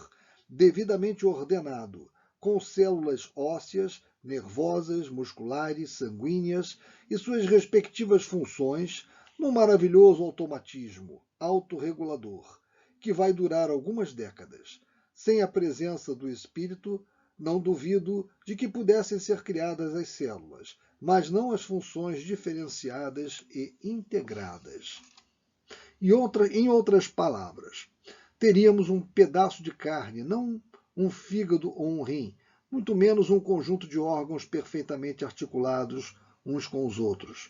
devidamente ordenado, com células ósseas, nervosas, musculares, sanguíneas e suas respectivas funções, num maravilhoso automatismo autorregulador, que vai durar algumas décadas. Sem a presença do espírito, não duvido de que pudessem ser criadas as células, mas não as funções diferenciadas e integradas. Em outras palavras, teríamos um pedaço de carne, não um fígado ou um rim, muito menos um conjunto de órgãos perfeitamente articulados uns com os outros.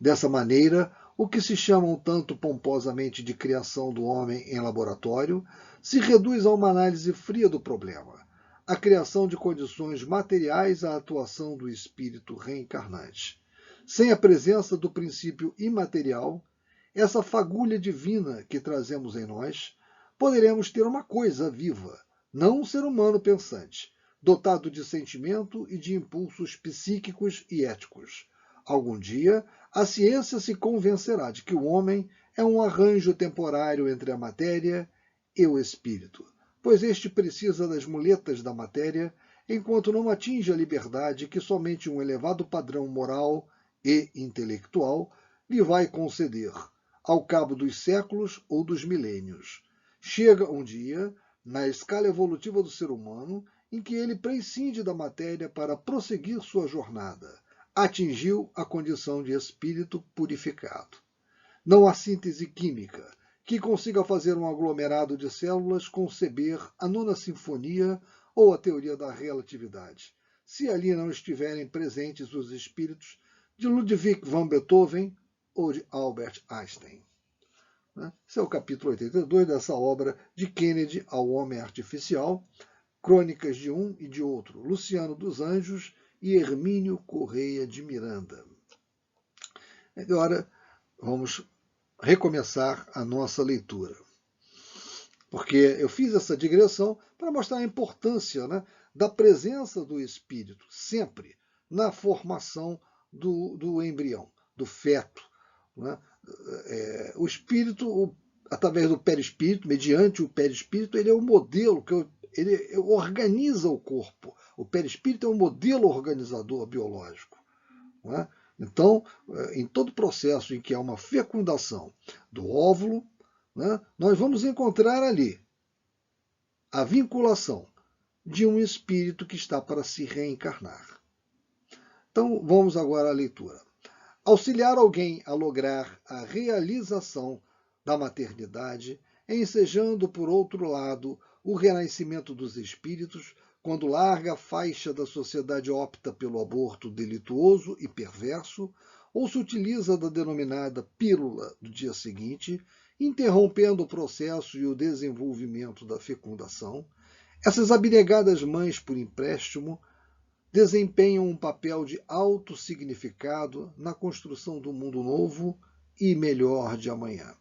Dessa maneira, o que se chamam tanto pomposamente de criação do homem em laboratório se reduz a uma análise fria do problema, a criação de condições materiais à atuação do espírito reencarnante. Sem a presença do princípio imaterial, essa fagulha divina que trazemos em nós, poderemos ter uma coisa viva, não um ser humano pensante, dotado de sentimento e de impulsos psíquicos e éticos. Algum dia, a ciência se convencerá de que o homem é um arranjo temporário entre a matéria e o espírito, pois este precisa das muletas da matéria, enquanto não atinge a liberdade que somente um elevado padrão moral e intelectual lhe vai conceder, ao cabo dos séculos ou dos milênios. Chega um dia, na escala evolutiva do ser humano, em que ele prescinde da matéria para prosseguir sua jornada. Atingiu a condição de espírito purificado. Não há síntese química que consiga fazer um aglomerado de células conceber a nona sinfonia ou a teoria da relatividade, se ali não estiverem presentes os espíritos de Ludwig van Beethoven ou de Albert Einstein. Esse é o capítulo 82 dessa obra de Kennedy ao Homem Artificial, crônicas de um e de outro, Luciano dos Anjos e Hermínio Correia de Miranda. Agora vamos recomeçar a nossa leitura, porque eu fiz essa digressão para mostrar a importância, né, da presença do espírito sempre na formação do embrião, do feto. Né? O espírito, através do perispírito, mediante o perispírito, ele é o modelo, ele organiza o corpo. O perispírito é um modelo organizador biológico. Não é? Então, em todo processo em que há uma fecundação do óvulo, né, nós vamos encontrar ali a vinculação de um espírito que está para se reencarnar. Então, vamos agora à leitura. Auxiliar alguém a lograr a realização da maternidade, ensejando, por outro lado, o renascimento dos espíritos, quando larga faixa da sociedade opta pelo aborto delituoso e perverso, ou se utiliza da denominada pílula do dia seguinte, interrompendo o processo e o desenvolvimento da fecundação, essas abnegadas mães por empréstimo desempenham um papel de alto significado na construção do mundo novo e melhor de amanhã.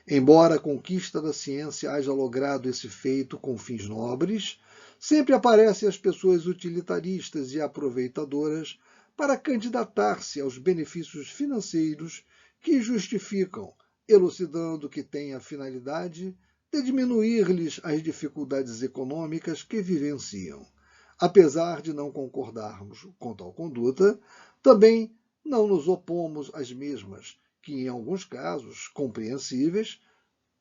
Embora a conquista da ciência haja logrado esse feito com fins nobres, sempre aparecem as pessoas utilitaristas e aproveitadoras para candidatar-se aos benefícios financeiros que justificam, elucidando que tem a finalidade de diminuir-lhes as dificuldades econômicas que vivenciam. Apesar de não concordarmos com tal conduta, também não nos opomos às mesmas, que em alguns casos, compreensíveis,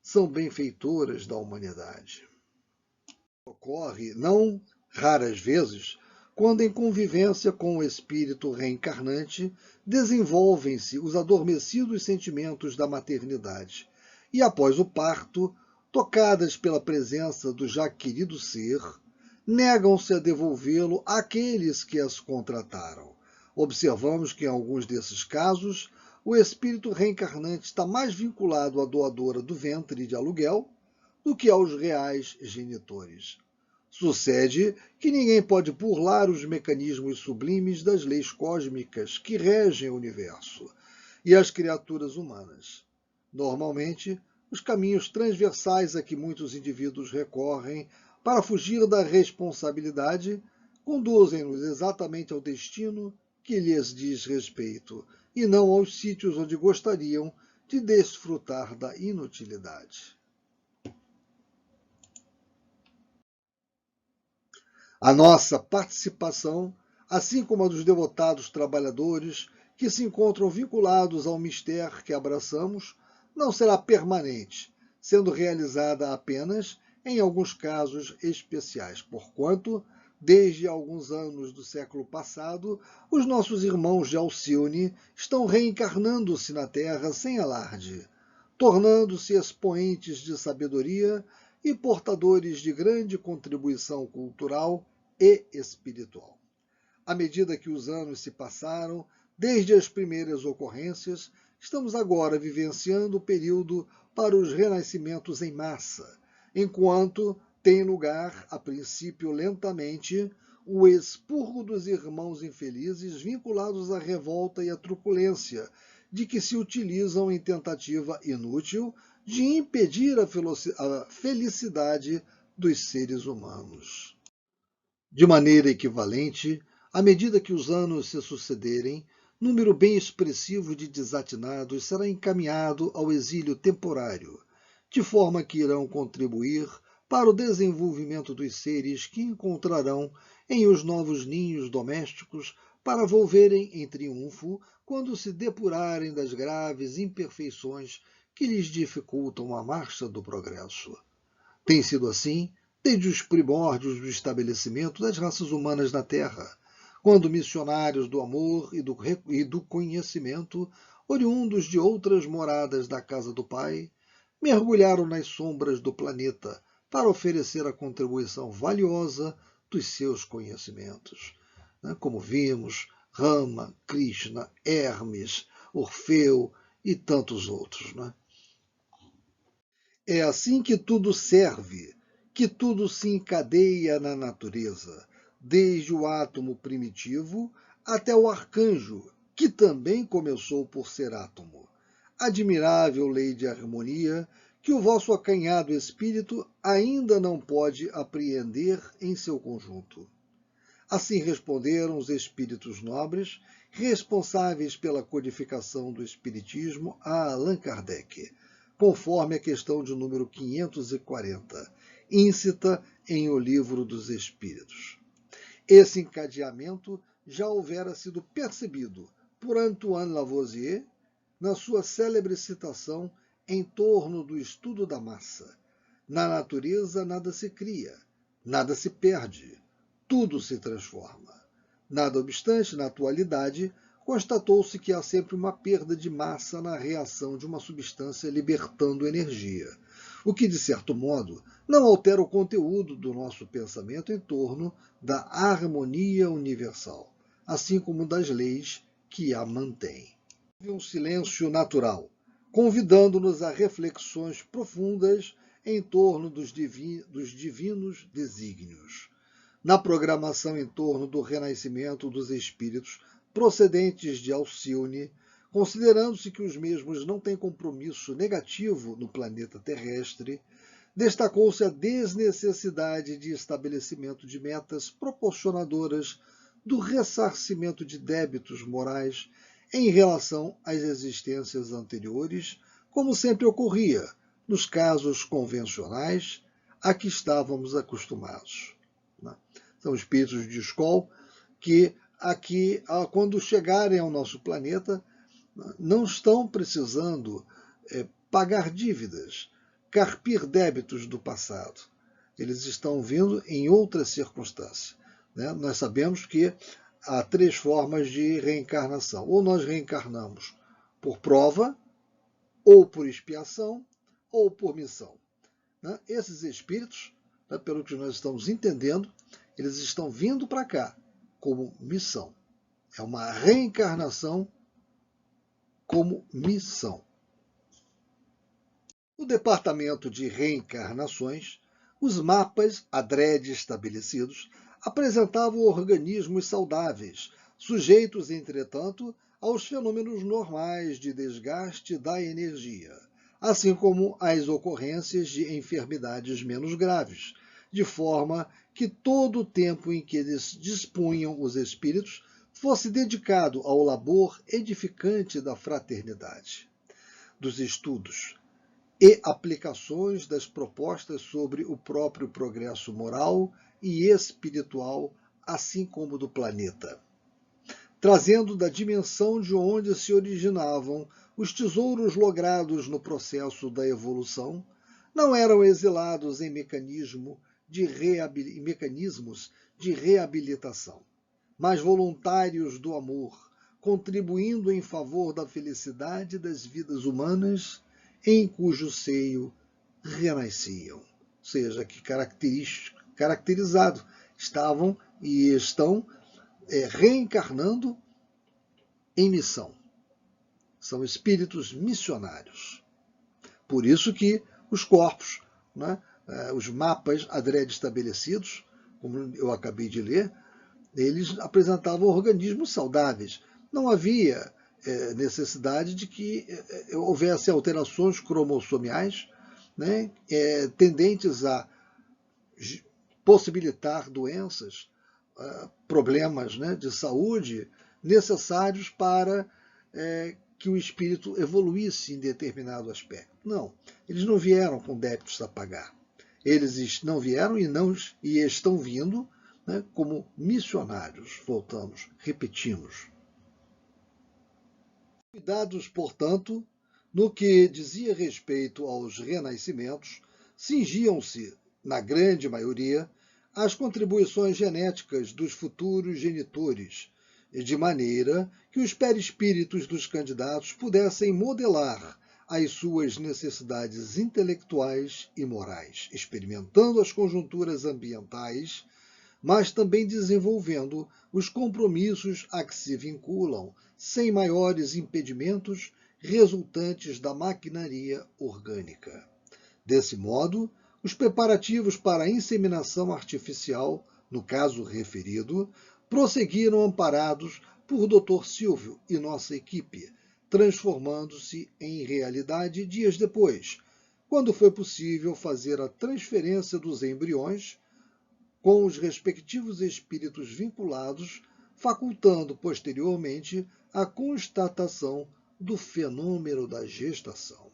são benfeitoras da humanidade. Ocorre, não raras vezes, quando em convivência com o espírito reencarnante desenvolvem-se os adormecidos sentimentos da maternidade, e após o parto, tocadas pela presença do já querido ser, negam-se a devolvê-lo àqueles que as contrataram. Observamos que em alguns desses casos, o espírito reencarnante está mais vinculado à doadora do ventre de aluguel do que aos reais genitores. Sucede que ninguém pode burlar os mecanismos sublimes das leis cósmicas que regem o universo e as criaturas humanas. Normalmente, os caminhos transversais a que muitos indivíduos recorrem para fugir da responsabilidade conduzem-nos exatamente ao destino que lhes diz respeito, e não aos sítios onde gostariam de desfrutar da inutilidade. A nossa participação, assim como a dos devotados trabalhadores que se encontram vinculados ao mistério que abraçamos, não será permanente, sendo realizada apenas em alguns casos especiais, porquanto, desde alguns anos do século passado, os nossos irmãos de Alcione estão reencarnando-se na Terra sem alarde, tornando-se expoentes de sabedoria e portadores de grande contribuição cultural e espiritual. À medida que os anos se passaram, desde as primeiras ocorrências, estamos agora vivenciando o período para os renascimentos em massa, enquanto tem lugar, a princípio lentamente, o expurgo dos irmãos infelizes vinculados à revolta e à truculência, de que se utilizam em tentativa inútil de impedir a felicidade dos seres humanos. De maneira equivalente, à medida que os anos se sucederem, número bem expressivo de desatinados será encaminhado ao exílio temporário, de forma que irão contribuir para o desenvolvimento dos seres que encontrarão em os novos ninhos domésticos para volverem em triunfo quando se depurarem das graves imperfeições que lhes dificultam a marcha do progresso. Tem sido assim desde os primórdios do estabelecimento das raças humanas na Terra, quando missionários do amor e do conhecimento, oriundos de outras moradas da casa do Pai, mergulharam nas sombras do planeta para oferecer a contribuição valiosa dos seus conhecimentos. Como vimos, Rama, Krishna, Hermes, Orfeu e tantos outros. É assim que tudo serve, que tudo se encadeia na natureza, desde o átomo primitivo até o arcanjo, que também começou por ser átomo. Admirável lei de harmonia que o vosso acanhado espírito ainda não pode apreender em seu conjunto. Assim responderam os espíritos nobres, responsáveis pela codificação do espiritismo a Allan Kardec, conforme a questão de número 540, íncita em O Livro dos Espíritos. Esse encadeamento já houvera sido percebido por Antoine Lavoisier na sua célebre citação em torno do estudo da massa. Na natureza nada se cria, nada se perde, tudo se transforma. Nada obstante, na atualidade, constatou-se que há sempre uma perda de massa na reação de uma substância libertando energia, o que, de certo modo, não altera o conteúdo do nosso pensamento em torno da harmonia universal, assim como das leis que a mantêm. Houve um silêncio natural, convidando-nos a reflexões profundas em torno dos divinos desígnios. Na programação em torno do renascimento dos espíritos procedentes de Alcione, considerando-se que os mesmos não têm compromisso negativo no planeta terrestre, destacou-se a desnecessidade de estabelecimento de metas proporcionadoras do ressarcimento de débitos morais em relação às existências anteriores, como sempre ocorria nos casos convencionais a que estávamos acostumados. São espíritos de escola que, aqui, quando chegarem ao nosso planeta, não estão precisando pagar dívidas, carpir débitos do passado. Eles estão vindo em outras circunstâncias. Nós sabemos que há 3 formas de reencarnação. Ou nós reencarnamos por prova, ou por expiação, ou por missão. Esses espíritos, pelo que nós estamos entendendo, eles estão vindo para cá como missão. É uma reencarnação como missão. No departamento de reencarnações, os mapas adrede estabelecidos apresentavam organismos saudáveis, sujeitos, entretanto, aos fenômenos normais de desgaste da energia, assim como às ocorrências de enfermidades menos graves, de forma que todo o tempo em que eles dispunham os espíritos fosse dedicado ao labor edificante da fraternidade, dos estudos e aplicações das propostas sobre o próprio progresso moral e espiritual, assim como do planeta, trazendo da dimensão de onde se originavam os tesouros logrados no processo da evolução, não eram exilados em mecanismos de reabilitação, mas voluntários do amor, contribuindo em favor da felicidade das vidas humanas em cujo seio renasciam. Ou seja, que caracterizado estavam e estão reencarnando em missão. São espíritos missionários. Por isso que os corpos, os mapas adrede estabelecidos, como eu acabei de ler, eles apresentavam organismos saudáveis. Não havia necessidade de que houvesse alterações cromossomiais, tendentes a possibilitar doenças, problemas de saúde necessários para que o espírito evoluísse em determinado aspecto. Não, eles não vieram com débitos a pagar. Eles não vieram e estão vindo como missionários. Voltamos, repetimos. Cuidados, portanto, no que dizia respeito aos renascimentos, cingiam-se, na grande maioria, às contribuições genéticas dos futuros genitores, de maneira que os perispíritos dos candidatos pudessem modelar as suas necessidades intelectuais e morais, experimentando as conjunturas ambientais, mas também desenvolvendo os compromissos a que se vinculam, sem maiores impedimentos resultantes da maquinaria orgânica. Desse modo, os preparativos para a inseminação artificial, no caso referido, prosseguiram amparados por Dr. Silvio e nossa equipe, transformando-se em realidade dias depois, quando foi possível fazer a transferência dos embriões com os respectivos espíritos vinculados, facultando posteriormente a constatação do fenômeno da gestação.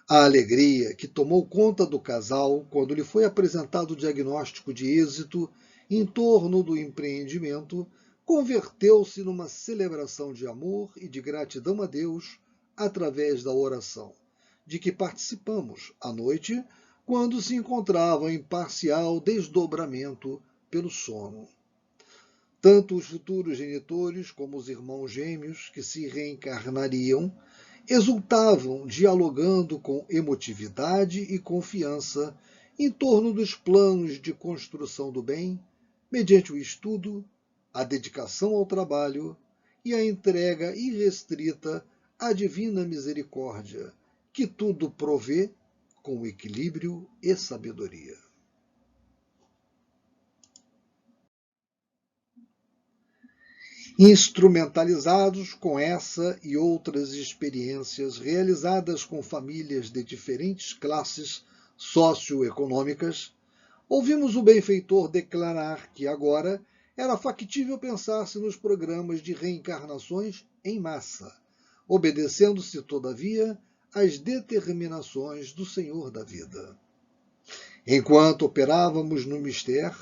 A alegria que tomou conta do casal quando lhe foi apresentado o diagnóstico de êxito em torno do empreendimento converteu-se numa celebração de amor e de gratidão a Deus através da oração, de que participamos à noite, quando se encontrava em parcial desdobramento pelo sono. Tanto os futuros genitores como os irmãos gêmeos que se reencarnariam exultavam dialogando com emotividade e confiança em torno dos planos de construção do bem, mediante o estudo, a dedicação ao trabalho e a entrega irrestrita à divina misericórdia, que tudo provê com equilíbrio e sabedoria. Instrumentalizados com essa e outras experiências realizadas com famílias de diferentes classes socioeconômicas, ouvimos o benfeitor declarar que agora era factível pensar-se nos programas de reencarnações em massa, obedecendo-se, todavia, às determinações do Senhor da vida. Enquanto operávamos no mistério,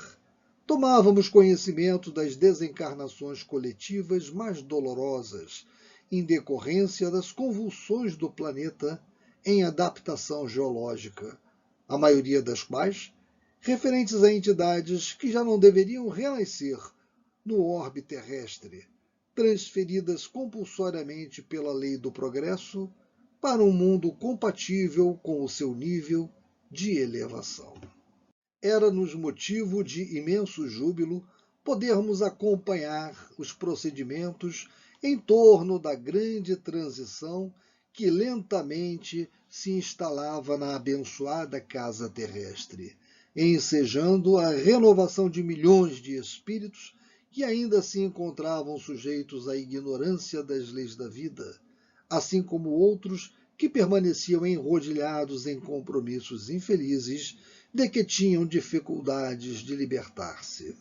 tomávamos conhecimento das desencarnações coletivas mais dolorosas, em decorrência das convulsões do planeta em adaptação geológica, a maioria das quais referentes a entidades que já não deveriam renascer no orbe terrestre, transferidas compulsoriamente pela lei do progresso para um mundo compatível com o seu nível de elevação. Era-nos motivo de imenso júbilo podermos acompanhar os procedimentos em torno da grande transição que lentamente se instalava na abençoada casa terrestre, ensejando a renovação de milhões de espíritos que ainda se encontravam sujeitos à ignorância das leis da vida, assim como outros que permaneciam enrodilhados em compromissos infelizes de que tinham dificuldades de libertar-se.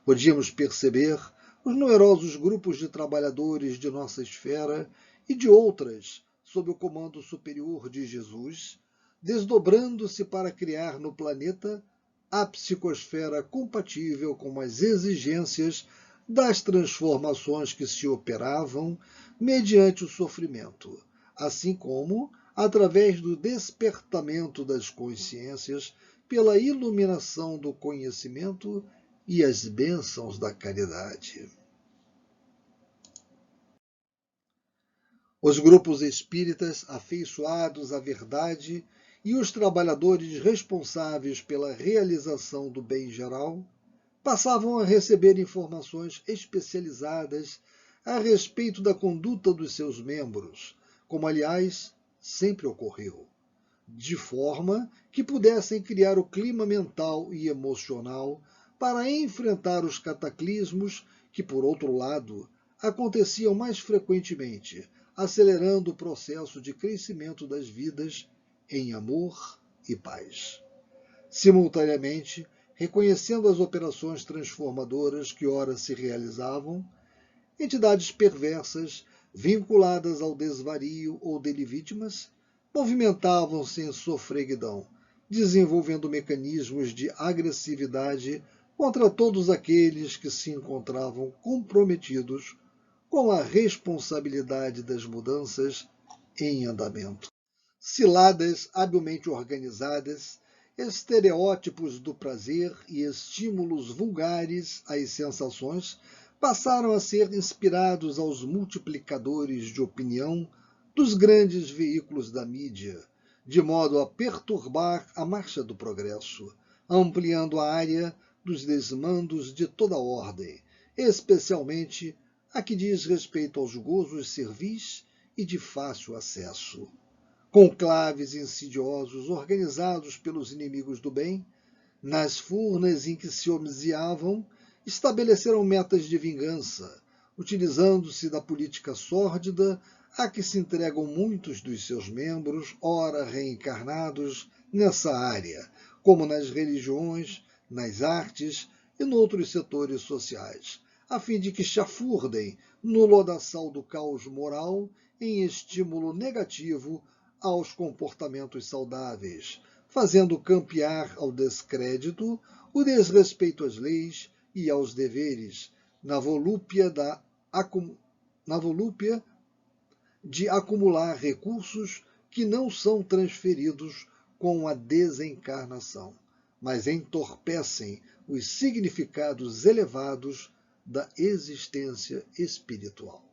Podíamos perceber os numerosos grupos de trabalhadores de nossa esfera e de outras, sob o comando superior de Jesus, desdobrando-se para criar no planeta a psicosfera compatível com as exigências das transformações que se operavam mediante o sofrimento, assim como através do despertamento das consciências pela iluminação do conhecimento e as bênçãos da caridade. Os grupos espíritas afeiçoados à verdade e os trabalhadores responsáveis pela realização do bem geral passavam a receber informações especializadas a respeito da conduta dos seus membros, como, aliás, sempre ocorreu, de forma que pudessem criar o clima mental e emocional para enfrentar os cataclismos que, por outro lado, aconteciam mais frequentemente, acelerando o processo de crescimento das vidas em amor e paz. Simultaneamente, reconhecendo as operações transformadoras que ora se realizavam, entidades perversas, vinculadas ao desvario ou dele vítimas, movimentavam-se em sofreguidão, desenvolvendo mecanismos de agressividade contra todos aqueles que se encontravam comprometidos com a responsabilidade das mudanças em andamento. Ciladas habilmente organizadas, estereótipos do prazer e estímulos vulgares às sensações passaram a ser inspirados aos multiplicadores de opinião dos grandes veículos da mídia, de modo a perturbar a marcha do progresso, ampliando a área dos desmandos de toda ordem, especialmente a que diz respeito aos gozos servis e de fácil acesso. Conclaves insidiosos organizados pelos inimigos do bem, nas furnas em que se homiziavam, estabeleceram metas de vingança, utilizando-se da política sórdida a que se entregam muitos dos seus membros, ora reencarnados nessa área, como nas religiões, nas artes e noutros setores sociais, a fim de que chafurdem no lodaçal do caos moral em estímulo negativo aos comportamentos saudáveis, fazendo campear ao descrédito o desrespeito às leis e aos deveres, na volúpia de acumular recursos que não são transferidos com a desencarnação, mas entorpecem os significados elevados da existência espiritual.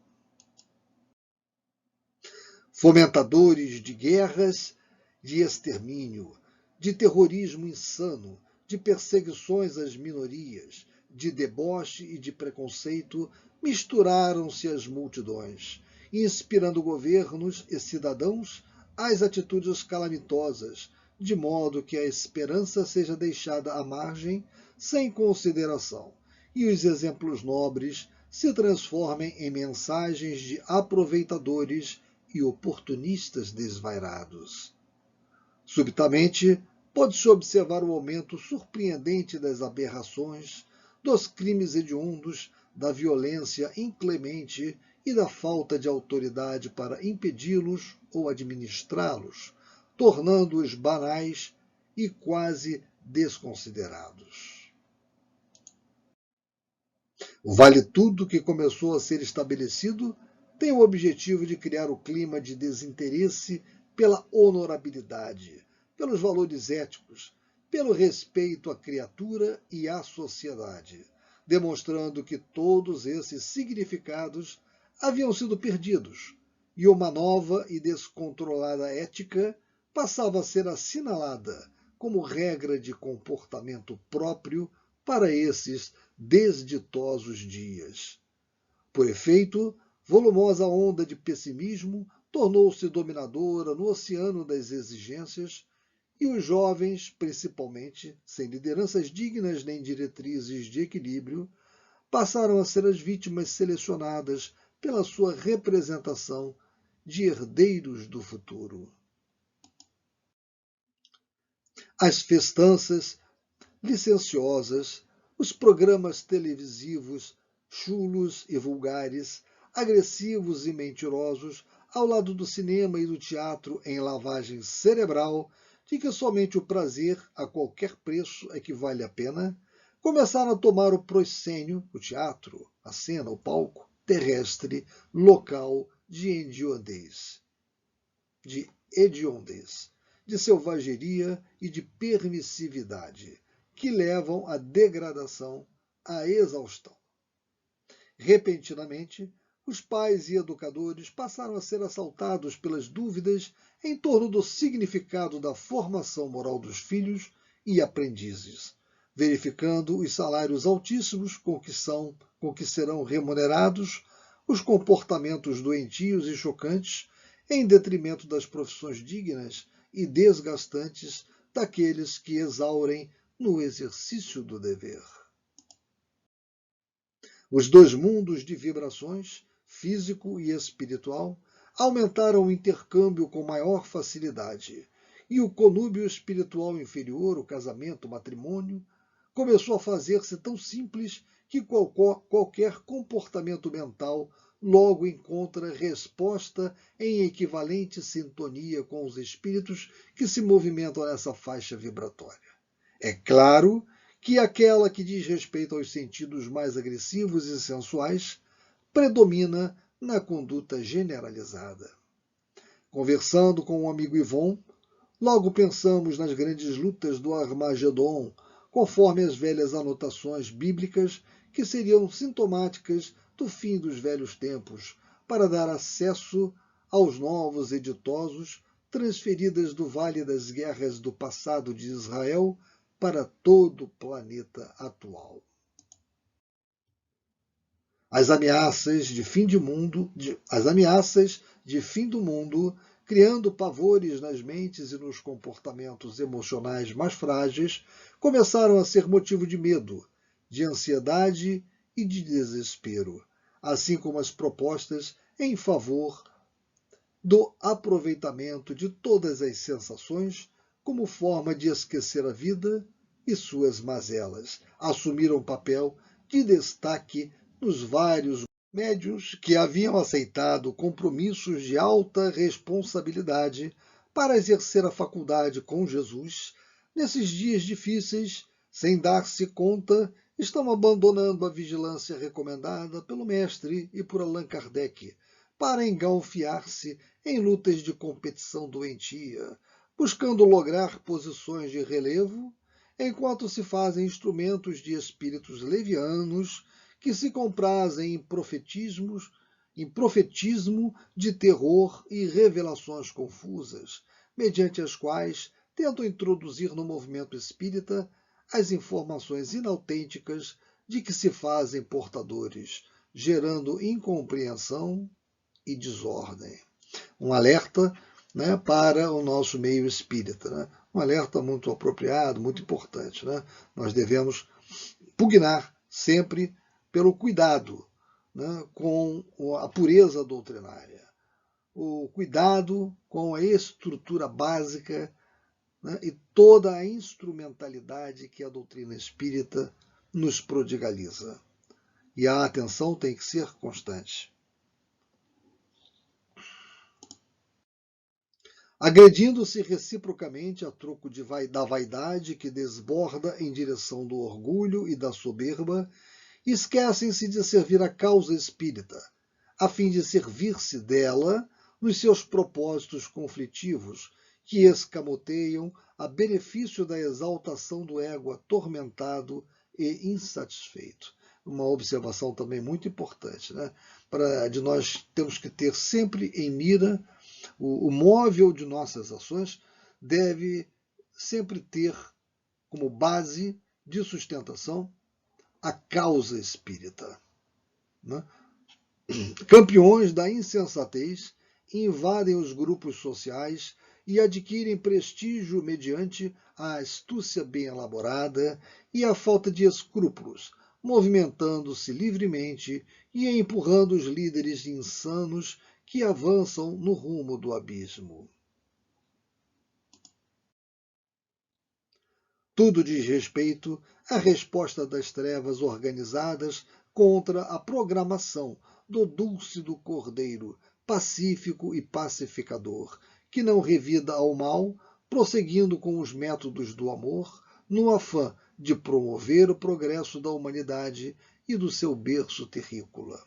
Fomentadores de guerras, de extermínio, de terrorismo insano, de perseguições às minorias, de deboche e de preconceito, misturaram-se às multidões, inspirando governos e cidadãos às atitudes calamitosas, de modo que a esperança seja deixada à margem, sem consideração, e os exemplos nobres se transformem em mensagens de aproveitadores e oportunistas desvairados. Subitamente, pode-se observar o aumento surpreendente das aberrações, dos crimes hediondos, da violência inclemente e da falta de autoridade para impedi-los ou administrá-los, tornando-os banais e quase desconsiderados. O Vale Tudo, que começou a ser estabelecido, tem o objetivo de criar o clima de desinteresse pela honorabilidade, pelos valores éticos, pelo respeito à criatura e à sociedade, demonstrando que todos esses significados haviam sido perdidos e uma nova e descontrolada ética passava a ser assinalada como regra de comportamento próprio para esses desditosos dias. Por efeito, volumosa onda de pessimismo tornou-se dominadora no oceano das exigências, e os jovens, principalmente, sem lideranças dignas nem diretrizes de equilíbrio, passaram a ser as vítimas selecionadas pela sua representação de herdeiros do futuro. As festanças licenciosas, os programas televisivos chulos e vulgares, agressivos e mentirosos, ao lado do cinema e do teatro em lavagem cerebral, de que somente o prazer a qualquer preço é que vale a pena, começaram a tomar o proscênio, o teatro, a cena, o palco terrestre, local de hediondez, de selvageria e de permissividade, que levam à degradação, à exaustão. Repentinamente, os pais e educadores passaram a ser assaltados pelas dúvidas em torno do significado da formação moral dos filhos e aprendizes, verificando os salários altíssimos com que serão remunerados os comportamentos doentios e chocantes, em detrimento das profissões dignas e desgastantes daqueles que exaurem no exercício do dever. Os dois mundos de vibrações, físico e espiritual, aumentaram o intercâmbio com maior facilidade, e o conúbio espiritual inferior, o casamento, o matrimônio, começou a fazer-se tão simples que qualquer comportamento mental logo encontra resposta em equivalente sintonia com os espíritos que se movimentam nessa faixa vibratória. É claro que aquela que diz respeito aos sentidos mais agressivos e sensuais predomina na conduta generalizada. Conversando com um amigo Yvon, logo pensamos nas grandes lutas do Armagedon, conforme as velhas anotações bíblicas que seriam sintomáticas do fim dos velhos tempos, para dar acesso aos novos e ditosos transferidas do Vale das Guerras do passado de Israel para todo o planeta atual. As ameaças de fim do mundo, criando pavores nas mentes e nos comportamentos emocionais mais frágeis, começaram a ser motivo de medo, de ansiedade e de desespero, assim como as propostas em favor do aproveitamento de todas as sensações como forma de esquecer a vida e suas mazelas, assumiram papel de destaque nos vários médiuns que haviam aceitado compromissos de alta responsabilidade para exercer a faculdade com Jesus. Nesses dias difíceis, sem dar-se conta, estão abandonando a vigilância recomendada pelo Mestre e por Allan Kardec para engalfiar-se em lutas de competição doentia, buscando lograr posições de relevo enquanto se fazem instrumentos de espíritos levianos que se comprazem em profetismo de terror e revelações confusas, mediante as quais tentam introduzir no movimento espírita as informações inautênticas de que se fazem portadores, gerando incompreensão e desordem. Um alerta, né, para o nosso meio espírita. Né? Um alerta muito apropriado, muito importante. Né? Nós devemos pugnar sempre pelo cuidado, né, com a pureza doutrinária, o cuidado com a estrutura básica, né, e toda a instrumentalidade que a doutrina espírita nos prodigaliza. E a atenção tem que ser constante. Agredindo-se reciprocamente a troco da vaidade que desborda em direção do orgulho e da soberba, esquecem-se de servir a causa espírita, a fim de servir-se dela nos seus propósitos conflitivos, que escamoteiam a benefício da exaltação do ego atormentado e insatisfeito. Uma observação também muito importante, né? Nós temos que ter sempre em mira o móvel de nossas ações deve sempre ter como base de sustentação a causa espírita. Né? Campeões da insensatez invadem os grupos sociais e adquirem prestígio mediante a astúcia bem elaborada e a falta de escrúpulos, movimentando-se livremente e empurrando os líderes insanos que avançam no rumo do abismo. Tudo diz respeito à resposta das trevas organizadas contra a programação do dúlcido cordeiro, pacífico e pacificador, que não revida ao mal, prosseguindo com os métodos do amor, no afã de promover o progresso da humanidade e do seu berço terrícola.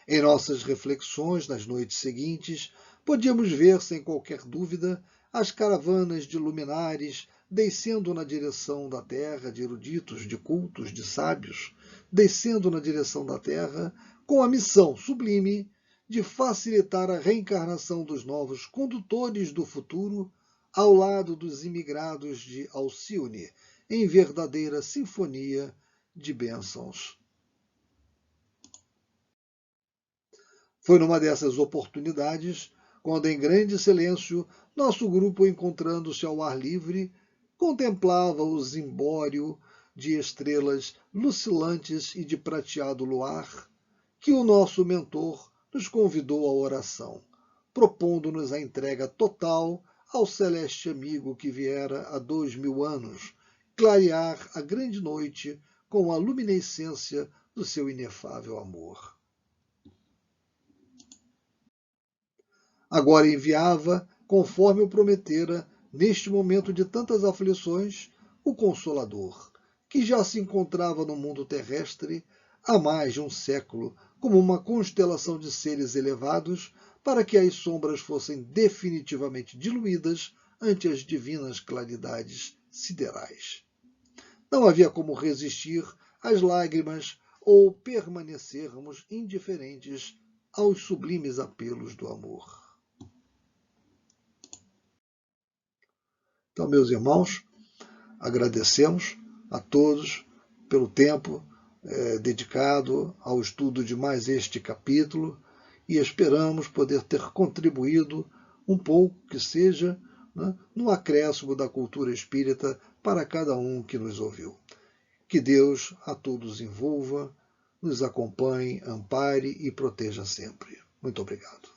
Em nossas reflexões nas noites seguintes, podíamos ver, sem qualquer dúvida, as caravanas de luminares descendo na direção da terra, de eruditos, de cultos, de sábios, descendo na direção da terra, com a missão sublime de facilitar a reencarnação dos novos condutores do futuro ao lado dos imigrados de Alcione, em verdadeira sinfonia de bênçãos. Foi numa dessas oportunidades, quando em grande silêncio, nosso grupo, encontrando-se ao ar livre, contemplava o zimbório de estrelas lucilantes e de prateado luar, que o nosso mentor nos convidou à oração, propondo-nos a entrega total ao celeste amigo que viera há 2000 anos, clarear a grande noite com a luminescência do seu inefável amor. Agora enviava, conforme o prometera, neste momento de tantas aflições, o Consolador, que já se encontrava no mundo terrestre há mais de um século, como uma constelação de seres elevados, para que as sombras fossem definitivamente diluídas ante as divinas claridades siderais. Não havia como resistir às lágrimas ou permanecermos indiferentes aos sublimes apelos do amor. Então, meus irmãos, agradecemos a todos pelo tempo dedicado ao estudo de mais este capítulo e esperamos poder ter contribuído um pouco, que seja, né, no acréscimo da cultura espírita para cada um que nos ouviu. Que Deus a todos envolva, nos acompanhe, ampare e proteja sempre. Muito obrigado.